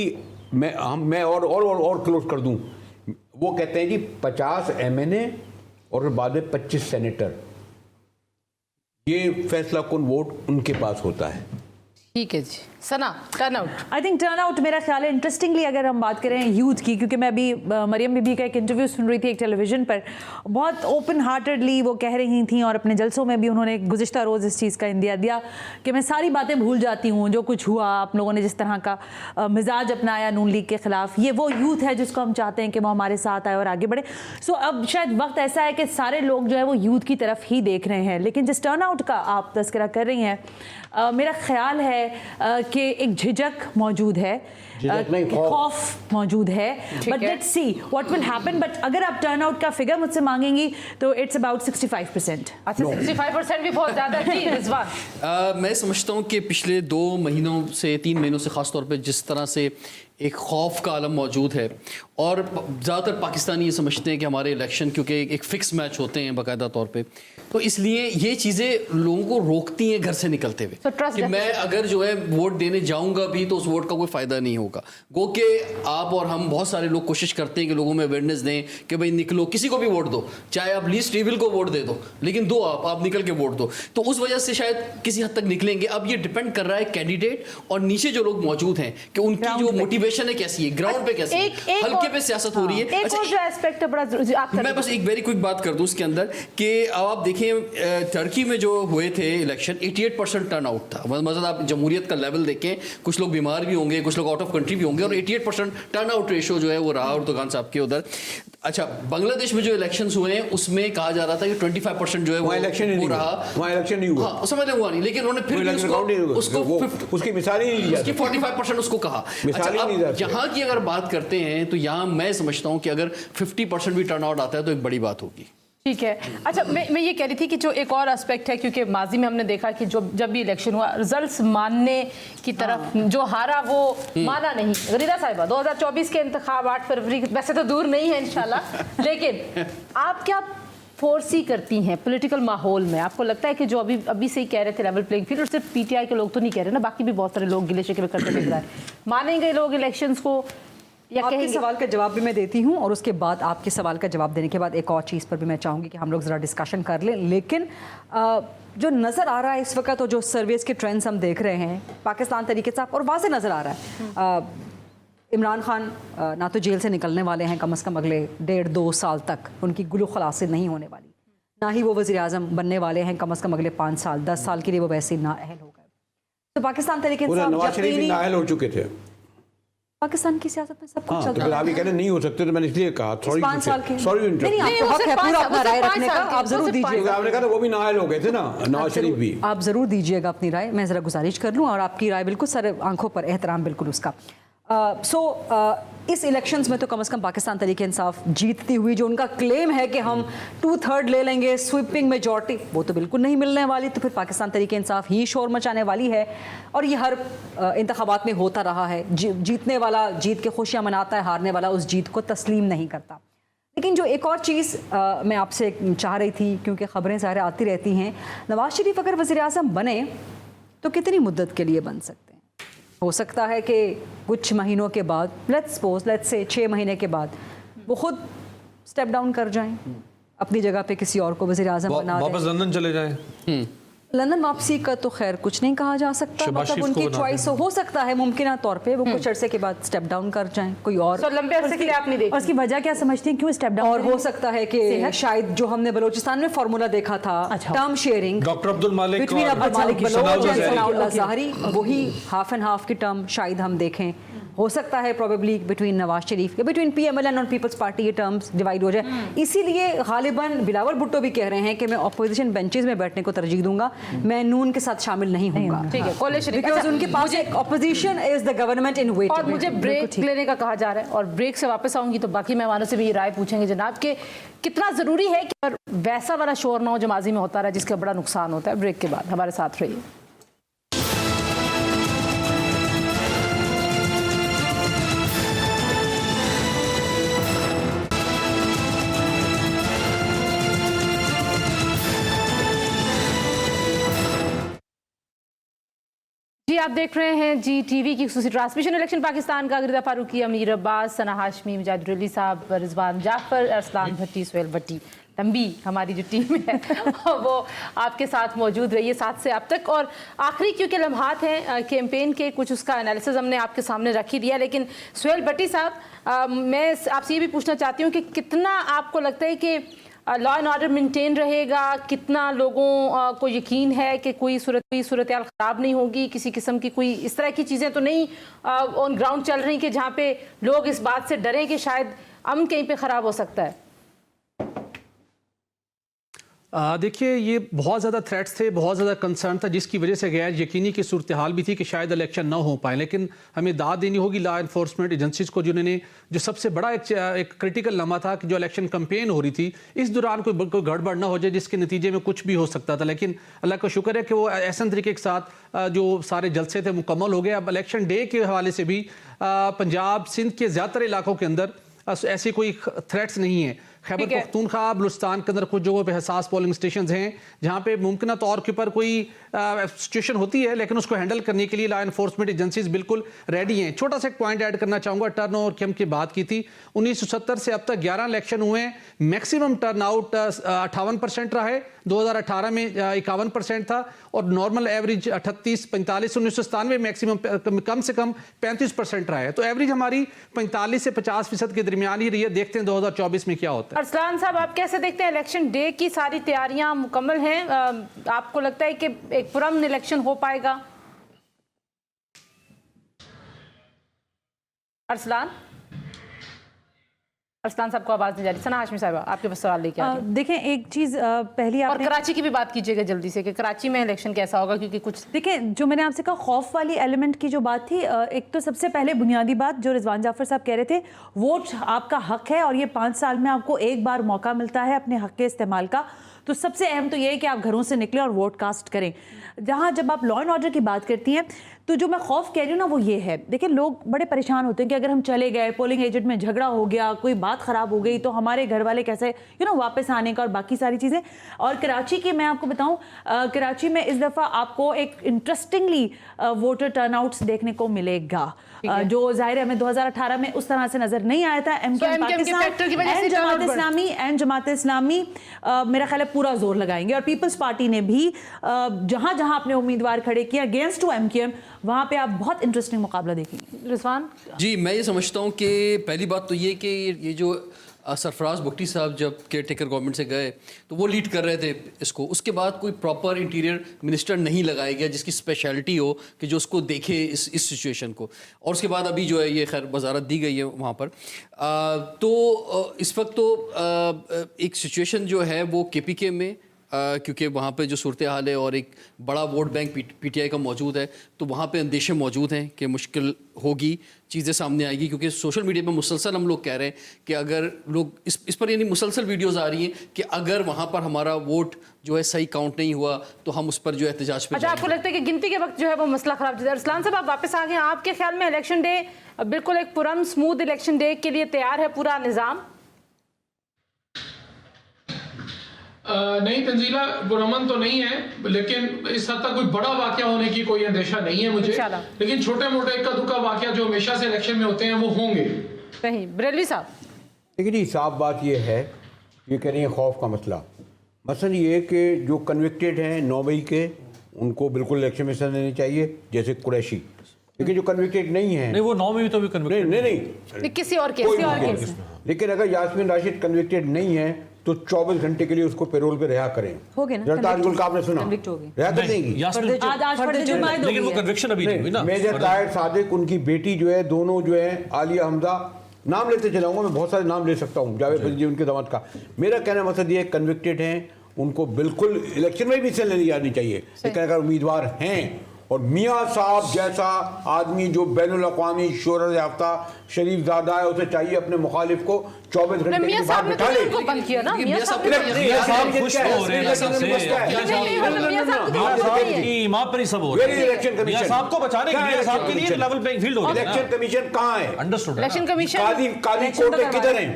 मैं और क्लोज कर दूं, वो कहते हैं जी 50 MNA और बाद में 25 सेनेटर, ये फैसला कुन वोट उनके पास होता है। ठीक है जी। Sana, turn out. I think turn out मेरा ख्याल है इंटरेस्टिंगली अगर हम बात करें यूथ की, क्योंकि मैं अभी मरियम बीबी का एक इंटरव्यू सुन रही थी एक टेलीविज़न पर, बहुत ओपन हार्टेडली वो कह रही थी और अपने जलसों में भी उन्होंने गुज़िश्ता रोज़ इस चीज़ का इंदिया दिया कि मैं सारी बातें भूल जाती हूँ जो कुछ हुआ, आप लोगों ने जिस तरह का मिजाज अपनाया नून लीग के ख़िलाफ़, ये वो यूथ है जिसको हम चाहते हैं कि वो हमारे साथ आए और आगे बढ़े। सो अब शायद वक्त ऐसा है कि सारे लोग जो है वो यूथ की तरफ ही देख रहे हैं। लेकिन जिस टर्न आउट का आप तस्करा कर रही हैं, मेरा ख्याल है कि एक झिझक मौजूद है, झिझक नहीं, खौफ मौजूद है, but let's see what will happen. But अगर आप टर्न आउट का फिगर मुझसे मांगेंगी तो इट्स अबाउट 65%। अच्छा, 65% भी बहुत ज्यादा है जी रिजवान। मैं समझता हूँ कि पिछले 2 महीनों से 3 महीनों से ख़ास तौर पे जिस तरह से एक खौफ का आलम मौजूद है, और ज़्यादातर पाकिस्तानी ये समझते हैं कि हमारे इलेक्शन क्योंकि एक फ़िक्स मैच होते हैं बाकायदा तौर पे, तो इसलिए ये चीज़ें लोगों को रोकती हैं घर से निकलते हुए trust कि मैं अगर जो है वोट देने जाऊंगा भी तो उस वोट का कोई फ़ायदा नहीं होगा। गो के आप और हम बहुत सारे लोग कोशिश करते हैं कि लोगों में अवेयरनेस दें कि भाई निकलो, किसी को भी वोट दो, चाहे आप लीस्ट टेबल को वोट दे दो, लेकिन दो आप निकल के वोट दो। तो उस वजह से शायद किसी हद तक निकलेंगे। अब ये डिपेंड कर रहा है कैंडिडेट और नीचे जो लोग मौजूद हैं कि उनकी जो मोटिवेशन है कैसी है, ग्राउंड पे कैसी है, हल्के पे सियासत हो रही है। एक और जो एस्पेक्ट है बड़ा आप मैं बस एक वेरी क्विक बात कर दूं इसके अंदर कि अब आप देखें टर्की में जो हुए थे इलेक्शन, 88% टर्न आउट था। मतलब आप जमहूरियत का लेवल देखें, कुछ लोग बीमार भी होंगे, कुछ लोग आउट ऑफ कंट्री भी होंगे, और 88% टर्न आउट रेशो जो है वो रहा उर्दुगान साहब के उधर। अच्छा, बांग्लादेश में जो इलेक्शंस हुए हैं उसमें कहा जा रहा था कि 25% जो है वो इलेक्शन वो रहा, वहाँ इलेक्शन नहीं हुआ, हाँ समझ हुआ नहीं, लेकिन उन्होंने फिर भी उसकी मिसाल ही नहीं उसकी 45% उसको कहा। मिसाल ही नहीं अच्छा, यहाँ की अगर बात करते हैं तो यहाँ मैं समझता हूँ कि अगर 50% भी टर्न आउट आता है तो एक बड़ी बात होगी। ठीक है। अच्छा, मैं ये कह रही थी कि जो एक और एस्पेक्ट है, क्योंकि माजी में हमने देखा कि जब भी इलेक्शन हुआ रिजल्ट्स मानने की तरफ जो हारा वो माना नहीं। गरीदा साहिबा, 2024 के इंतखाब 8 फरवरी वैसे तो दूर नहीं है इंशाल्लाह, लेकिन आप क्या फोर्स ही करती हैं पॉलिटिकल माहौल में? आपको लगता है कि जो अभी से ही कह रहे थे लेवल प्लेइंग फील्ड, और सिर्फ पीटीआई के लोग तो नहीं कह रहे ना, बाकी भी बहुत सारे लोग गिले शिकवे करते दिख रहा है, मानेंगे लोग इलेक्शंस को या आपके कहेंगे? सवाल का जवाब भी मैं देती हूँ और उसके बाद आपके सवाल का जवाब देने के बाद एक और चीज़ पर भी मैं चाहूँगी कि हम लोग ज़रा डिस्कशन कर लें। लेकिन जो नज़र आ रहा है इस वक्त और जो सर्वेस के ट्रेंड्स हम देख रहे हैं पाकिस्तान तरीके से और वाज़े नज़र आ रहा है, इमरान खान ना तो जेल से निकलने वाले हैं कम से कम अगले 1.5-2 साल तक, उनकी गुलू खलासी नहीं होने वाली, ना ही वो वज़ीर आज़म बनने वाले हैं कम से कम अगले 5 साल 10 साल के लिए, वो वैसे ही नाअहल हो गए। तो पाकिस्तान तरीके से नवाज शरीफ भी नाअहल हो चुके थे पाकिस्तान की सियासत में सब कुछ हाँ, चलता तो फिर आप ये कहते नहीं हो सकते, तो मैंने इसलिए कहा 5 साल के सॉरी नहीं, आपको हक है पूरा अपना राय रखने का, आप जरूर दीजिएगा। आपने कहा था वो भी नाअहल हो गए थे ना, नवाज शरीफ भी। आप जरूर दीजिएगा अपनी राय, मैं ज़रा गुजारिश कर लूँ और आपकी राय बिल्कुल सर आंखों पर एहतराम बिल्कुल उसका। इस इलेक्शंस में तो कम से कम पाकिस्तान तरीके इंसाफ जीतती हुई, जो उनका क्लेम है कि हम 2/3 ले लेंगे स्वीपिंग मेजॉरिटी, वो तो बिल्कुल नहीं मिलने वाली। तो फिर पाकिस्तान तरीके इंसाफ ही शोर मचाने वाली है और ये हर इंतखाबात में होता रहा है। जीतने वाला जीत के खुशियाँ मनाता है, हारने वाला उस जीत को तस्लीम नहीं करता। लेकिन जो एक और चीज़ मैं आपसे चाह रही थी, क्योंकि ख़बरें सारे आती रहती हैं, नवाज शरीफ अगर वज़ीर आज़म बने तो कितनी मुद्दत के लिए बन सकते हैं? हो सकता है कि कुछ महीनों के बाद, लेट्स से 6 महीने के बाद वो खुद स्टेप डाउन कर जाएं, अपनी जगह पे किसी और को वज़ीर आज़म बना दें, वापस लंदन चले जाएं। लंदन वापसी का तो खैर कुछ नहीं कहा जा सकता, मतलब उनकी चॉइस हो सकता है, मुमकिन तौर पे वो कुछ अरसे के बाद स्टेप डाउन कर जाएं कोई और। तो लंबे अरसे के लिए आप नहीं देखते, और उसकी वजह क्या समझती हैं, क्यों स्टेप डाउन? और हो सकता है कि शायद जो हमने बलूचिस्तान में फार्मूला देखा था, टर्म शेयरिंग डॉक्टर अब्दुल मालिक बिटवीन अब्दुल मालिक बलोच एंड सनाउल्लाह Okay. ज़ाहरी, वही हाफ एंड हाफ की टर्म शायद हम देखें। हो सकता है प्रोबेबली बिटवीन नवाज शरीफ या बिटवीन PMLN और पीपल्स पार्टी ये टर्म्स डिवाइड हो जाए। इसीलिए गालिबन बिलावल भुट्टो भी कह रहे हैं कि मैं अपोजिशन बेंचेस में बैठने को तरजीह दूंगा, मैं नून के साथ शामिल नहीं होऊंगा। ठीक है, कोalition। बिकॉज़ अच्छा, उनके पास एक opposition is the government in waiting. और मुझे ब्रेक लेने का कहा जा रहा है और ब्रेक से वापस आऊंगी तो बाकी मेहमानों से भी ये राय पूछेंगे जनाब कि कितना ज़रूरी है कि वैसा वाला शोर ना हो जो माजी में होता रहा जिसका बड़ा नुकसान होता है। ब्रेक के बाद हमारे साथ रहिए। जी, आप देख रहे हैं GTV की खुसूसी ट्रांसमिशन इलेक्शन पाकिस्तान का। गिरदा फारूकी, अमीर अब्बास, सना हाशमी, मुजाहिदुर अली साहब, रिजवान जाफर, अरसलान भट्टी, सुहेल भट्टी, लंबी हमारी जो टीम है वो आपके साथ मौजूद रही है 7 से अब तक। और आखिरी क्योंकि लम्हात हैं कैंपेन के, कुछ उसका एनालिसिस हमने आपके सामने रख ही दिया। लेकिन सुहेल भट्टी साहब, मैं आपसे ये भी पूछना चाहती हूँ कि कितना आपको लगता है कि लॉ एंड ऑर्डर मेंटेन रहेगा, कितना लोगों को यकीन है कि कोई सूरत हाल ख़राब नहीं होगी, किसी किस्म की कोई इस तरह की चीज़ें तो नहीं ऑन ग्राउंड चल रही कि जहाँ पे लोग इस बात से डरें कि शायद अमन कहीं पे ख़राब हो सकता है? देखिए, ये बहुत ज़्यादा थ्रेट्स थे, बहुत ज़्यादा कंसर्न था, जिसकी वजह से गैर यकीनी की सूरत हाल भी थी कि शायद इलेक्शन ना हो पाए। लेकिन हमें दाद देनी होगी लॉ इन्फोर्समेंट एजेंसीज को, जिन्होंने जो सबसे बड़ा एक क्रिटिकल लम्हा था कि जो इलेक्शन कैंपेन हो रही थी, इस दौरान कोई गड़बड़ ना हो जाए जिसके नतीजे में कुछ भी हो सकता था। लेकिन अल्लाह का शुक्र है कि वो ऐसा तरीके के साथ जो सारे जलसे थे मुकम्मल हो गए। अब इलेक्शन डे के हवाले से भी पंजाब सिंध के ज़्यादातर इलाकों के अंदर ऐसे कोई थ्रेट्स नहीं है। खैबर पख्तूनख्वा, बलूचिस्तान के अंदर कुछ जगहों पे हसास पोलिंग स्टेशन हैं जहाँ पे मुमकिन तौर के ऊपर कोई सिचुएशन होती है, लेकिन उसको हैंडल करने के लिए लॉ इन्फोर्समेंट एजेंसीज बिल्कुल रेडी हैं। छोटा सा एक पॉइंट ऐड करना चाहूँगा, टर्न ओवर की हम की बात की थी। 1970 से अब तक 11 इलेक्शन हुए हैं, मैक्सिमम टर्न आउट 58% रहा है। 2018 में 51% था और नॉर्मल एवरेज 38-45। 1997 मैक्सिमम कम से कम 35% रहा है। तो एवरेज हमारी 45 से 50% के दरमियान ही रही है। देखते हैं 2024 में क्या होता है। अरसलान साहब, आप कैसे देखते हैं इलेक्शन डे की सारी तैयारियां मुकम्मल हैं? आपको लगता है कि एक पुरअमन इलेक्शन हो पाएगा? अरसलान साहब को आवाज नहीं जा रही। सना हाशमी साहब, आपके पास सवाल लेके आ रही हैं। देखें, एक चीज़ पहले और कराची की भी बात कीजिएगा जल्दी से कि कराची में इलेक्शन कैसा होगा, क्योंकि कुछ देखें, जो मैंने आपसे कहा खौफ वाली एलिमेंट की जो बात थी, एक तो सबसे पहले बुनियादी बात जो रिजवान जाफर साहब कह रहे थे, वोट आपका हक है और ये 5 साल में आपको एक बार मौका मिलता है अपने हक के इस्तेमाल का। तो सबसे अहम तो ये है कि आप घरों से निकलें और वोट कास्ट करें। जहाँ जब आप लॉ एंड ऑर्डर की बात करती हैं तो जो मैं खौफ कह रही हूँ ना वो ये है, देखिए लोग बड़े परेशान होते हैं कि अगर हम चले गए, पोलिंग एजेंट में झगड़ा हो गया, कोई बात ख़राब हो गई तो हमारे घर वाले कैसे वापस आने का और बाकी सारी चीज़ें। और कराची की मैं आपको बताऊँ, कराची में इस दफ़ा आपको एक इंटरेस्टिंगली वोटर टर्नआउट्स देखने को मिलेगा, जो ज़ाहिर है हमें 2018 में उस तरह से नज़र नहीं आया था। एमकेएम पाकिस्तान एंड जमात इस्लामी मेरा ख्याल है पूरा जोर लगाएंगे, और पीपल्स पार्टी ने भी जहां जहां अपने उम्मीदवार खड़े किया अगेंस्ट टू एमकेएम, वहां पे आप बहुत इंटरेस्टिंग मुकाबला देखेंगे। रिजवान जी, मैं ये समझता हूँ कि पहली बात तो ये कि ये जो सरफराज बुगटी साहब जब केयर टेकर गवर्नमेंट से गए तो वो लीड कर रहे थे इसको, उसके बाद कोई प्रॉपर इंटीरियर मिनिस्टर नहीं लगाया गया जिसकी स्पेशलिटी हो कि जो उसको देखे इस सिचुएशन को, और उसके बाद अभी जो है ये खैर वजारत दी गई है वहाँ पर। तो इस वक्त तो एक सिचुएशन जो है वो केपीके में, क्योंकि वहाँ पे जो सूरत हाल है और एक बड़ा वोट बैंक पीटीआई का मौजूद है, तो वहाँ पे अंदेशे मौजूद हैं कि मुश्किल होगी, चीज़ें सामने आएगी, क्योंकि सोशल मीडिया पे मुसलसल हम लोग कह रहे हैं कि अगर लोग इस पर यानी मुसलसल वीडियोस आ रही हैं कि अगर वहाँ पर हमारा वोट जो है सही काउंट नहीं हुआ तो हम उस पर जो है एहतजाज पे अच्छा, आपको लगता है कि गिनती के वक्त जो है वो मसला खराब चल रहा है? अरसलान साहब, आप वापस आ गए, आपके ख्याल में इलेक्शन डे बिल्कुल एक पुरअमन स्मूथ इलेक्शन डे के लिए तैयार है पूरा निज़ाम? नहीं तंजीला, पुरअमन तो नहीं है, लेकिन इस हद तक कोई बड़ा वाकया होने की कोई अंदेशा नहीं है मुझे, लेकिन छोटे मोटे इक्का दुक्का वाकया जो हमेशा से इलेक्शन में होते हैं वो होंगे। कहीं बरेलवी साहब, लेकिन जी साफ बात ये है, ये कह रही है खौफ का मसला, मसलन ये कि जो कन्विक्टेड हैं 9 मई के, उनको बिल्कुल इलेक्शन में हिस्सा लेने चाहिए जैसे कुरैशी, लेकिन जो कन्विक्टेड नहीं है, नहीं वो 9 में भी तो भी कन्विक्टेड नहीं किसी और केस, लेकिन अगर यास्मीन राशिद कन्विक्टेड नहीं है तो 24 घंटे के लिए उसको पेरोल पे रिहा करें। हो गए ना, जरताज का आपने सुना, रिहा कर देंगी, लेकिन वो कन्विक्शन अभी नहीं हुई ना। मेजर ताहिर सादिक, उनकी बेटी जो है, दोनों जो है, आलिया हमजा, नाम लेते चलाऊंगा मैं, बहुत सारे नाम ले सकता हूँ, जावेद जी उनके दामाद का। मेरा कहना मकसद ये कन्विक्टेड हैं, उनको बिल्कुल इलेक्शन में भी हिस्सा लेनी जानी चाहिए, लेकिन अगर उम्मीदवार हैं और मियाँ साहब जैसा आदमी जो बैनुल अक़वामी शोहरत याफ्ता शरीफ ज़ादा है, उसे चाहिए अपने मुखालिफ को 24 घंटे के बाद बिठा ले। साहब को बचाने के लिए साहब के लिए लेवल प्लेइंग फील्ड हो गया। इलेक्शन कमीशन कहाँ है? अंडरस्टूड। इलेक्शन कमीशन, काली कोर्ट किधर हैं?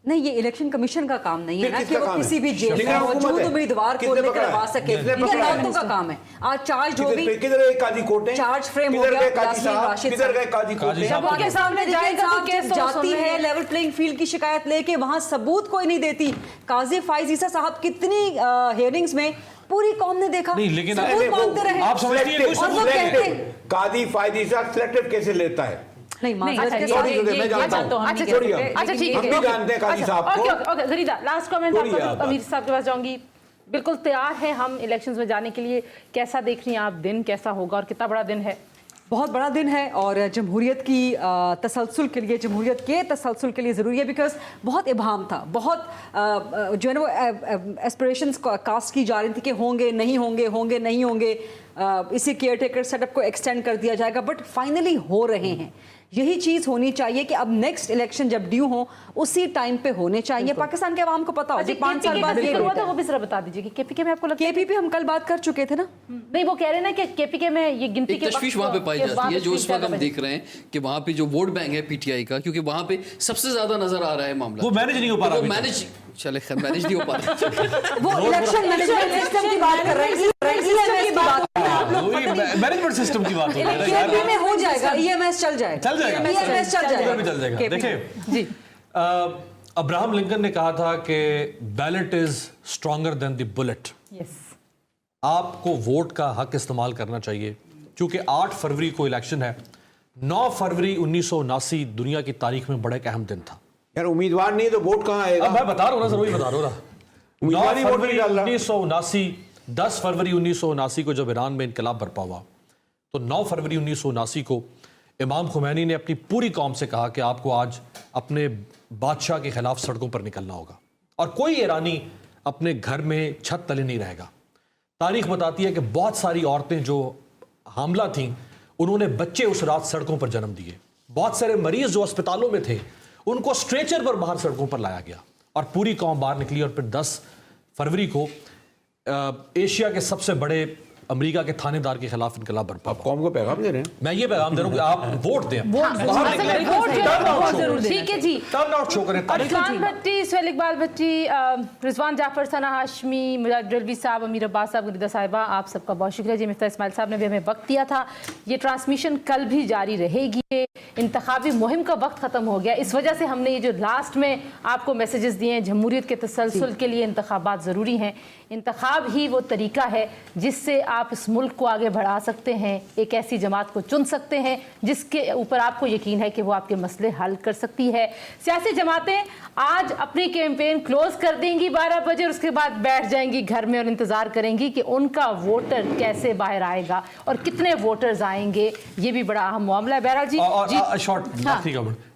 नहीं, ये इलेक्शन कमीशन का काम नहीं है ना कि वो किसी भी जेल लेकिन में हुकूमत मौजूद है। उम्मीदवार को किसने लेकर पकड़ा आ है? सके, किसने ये पकड़ा है? अदालतों का काम है। आज चार्ज हो गई, किधर गए काजी कोर्ट है? चार्ज फ्रेम हो किधर गया, गए काजी यास्मीन साहब? राशिद किधर गए काजी कोर्ट है? साहब उनके सामने जाएगा तो जाएगा, केस तो जाती सुन है लेंगे। लेवल प्लेइंग फील्ड की शिकायत लेके, वहां सबूत कोई नहीं देती। काजी फाइज ईसा साहब कितनी हियरिंग्स में पूरी कौम ने देखा, नहीं, लेकिन सबूत मांगते रहे, आप समझती हैं कोई और वो कहते हैं कादी फायदी साहब सिलेक्टिव कैसे लेता है? नहीं, माजरत अच्छा, के ये- साथ ये- मैं जानता हूं। अच्छा, छोड़िए, अच्छा, ठीक हम भी जानते हैं काजी साहब को। ओके, गरीदा, लास्ट कमेंट छोड़िए आपका, आप। अमीर साहब के पास जाऊंगी। बिल्कुल तैयार हैं हम इलेक्शंस में जाने के लिए, कैसा देख रही हैं आप दिन, कैसा होगा और कितना बड़ा दिन है? बहुत बड़ा दिन है और जमहूरियत की तसलसल के लिए, जमहूरियत के तसलसल के लिए ज़रूरी है, बिकॉज बहुत इबाहम था, बहुत जो है ना वो एस्पिरेशंस कास्ट की जा रही थी कि होंगे नहीं होंगे, होंगे नहीं होंगे, इसी केयर टेकर सेटअप को एक्सटेंड कर दिया जाएगा, बट फाइनली हो रहे हैं। यही चीज़ होनी चाहिए कि अब नेक्स्ट इलेक्शन जब ड्यू हो उसी टाइम पे होने चाहिए। पाकिस्तान के अवाम को पता हो अच्छा, 5 साल बाद ये हुआ था, वो भी जरा बता दीजिए कि केपीके में आपको लगता है? केपीपी हम कल बात कर चुके थे ना, नहीं, वो कह रहे हैं ना कि केपीके में ये गिनती एक के तशवीश वहाँ पे पाई जाती है, जो इस वक्त हम देख रहे हैं कि वहाँ पे जो वोट बैंक है पीटीआई का, क्योंकि वहाँ पे सबसे ज्यादा नजर आ रहा है मामला, वो मैनेज नहीं हो पा रहा वो अभी तक। मैनेज, चले खैर मैनेज नहीं हो पा रहा। वो इलेक्शन मैनेजमेंट सिस्टम की बात कर रहे हैं, मैनेजमेंट सिस्टम की बात हो रही है केपी में हो जाएगा, ईएमएस चल जाएगा, चल जाएगा, ईएमएस चल भी चल जाएगा। जाएगा। देखिए जी, अब्राहम लिंकन ने कहा था कि ballot is stronger than the bullet. Yes, आपको वोट का हक इस्तेमाल करना चाहिए, क्योंकि 8 फरवरी को इलेक्शन है। 9 फरवरी 1979 दुनिया की तारीख में बड़ा एक अहम दिन था। यार उम्मीदवार नहीं तो वोट कहाँ आएगा? अब मैं बता रहा हूँ ना, जरूर बता रहा हूँ ना। 9 उम्मीदवार ही वोट फरवरी नहीं डाल रहा। 1979, 10 फरवरी 1979 को जब ईरान में इनकलाब बरपा हुआ, तो 9 फरवरी 1979 को इमाम खुमैनी ने अपनी पूरी कौम से कहा कि आपको आज अपने बादशाह के खिलाफ सड़कों पर निकलना होगा, और कोई ईरानी अपने घर में छत तले नहीं रहेगा। तारीख बताती है कि बहुत सारी औरतें जो हामला थीं, उन्होंने बच्चे उस रात सड़कों पर जन्म दिए। बहुत सारे मरीज जो अस्पतालों में थे, उनको स्ट्रेचर पर बाहर सड़कों पर लाया गया, और पूरी कौम बाहर निकली। और फिर 10 फरवरी को एशिया के सबसे बड़े अमेरिका के थानेदार के खिलाफ इनकलाब बर्पा। आप कौम को पैगाम दे रहे हैं। मैं ये पैगाम दे रहा हूँ कि आप वोट दें, ठीक है जी। टर्न आउट शो करें। अरसलान भट्टी, सुहेल इकबाल भट्टी, रिजवान जाफर, सना हाशमी, मुजाहिद रलवी साहब, अमीर अब्बास साहब, गुरीदा साहिबा, आप सबका बहुत शुक्रिया जी। मिफ्ता इस्माइल साहब ने भी हमें वक्त दिया था। ये ट्रांसमिशन कल भी जारी रहेगी। इंतखाबी मुहिम का वक्त ख़त्म हो गया, इस वजह से हमने ये जो लास्ट में आपको मैसेजेस दिए हैं, जमहूरियत के तसलसल के लिए इंतखाबात ज़रूरी हैं। इंतखाब ही वो तरीका है जिससे आप इस मुल्क को आगे बढ़ा सकते हैं, एक ऐसी जमात को चुन सकते हैं जिसके ऊपर आपको यकीन है कि वो आपके मसले हल कर सकती है। सियासी जमातें आज अपनी कैंपेन क्लोज कर देंगी 12 बजे और उसके बाद बैठ जाएंगी घर में और इंतज़ार करेंगी कि उनका वोटर कैसे बाहर आएगा और कितने वोटर्स आएंगे। ये भी बड़ा अहम मामला है। बहरहाल जी, शॉर्ट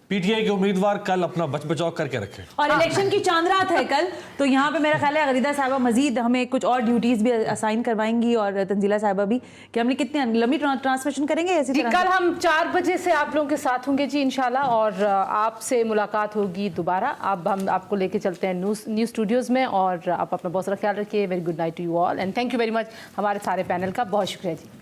पीटीआई के उम्मीदवार कल अपना बचाव करके रखें। और इलेक्शन की चांद रात है कल, तो यहाँ पे मेरा ख्याल है गरीदा साहिबा मजीद हमें कुछ और ड्यूटीज भी असाइन करवाएंगी और तंजीला साहिबा भी, कि हम कितनी लंबी ट्रांसमिशन करेंगे ऐसी जी। कल हम 4 बजे से आप लोगों के साथ होंगे जी इंशाल्लाह, और आपसे मुलाकात होगी दोबारा। अब हम आपको लेके चलते हैं न्यूज़ स्टूडियोज़ में, और आप अपना बहुत सारा ख्याल रखिए। Very good night to you all and thank you very much. हमारे सारे पैनल का बहुत शुक्रिया जी।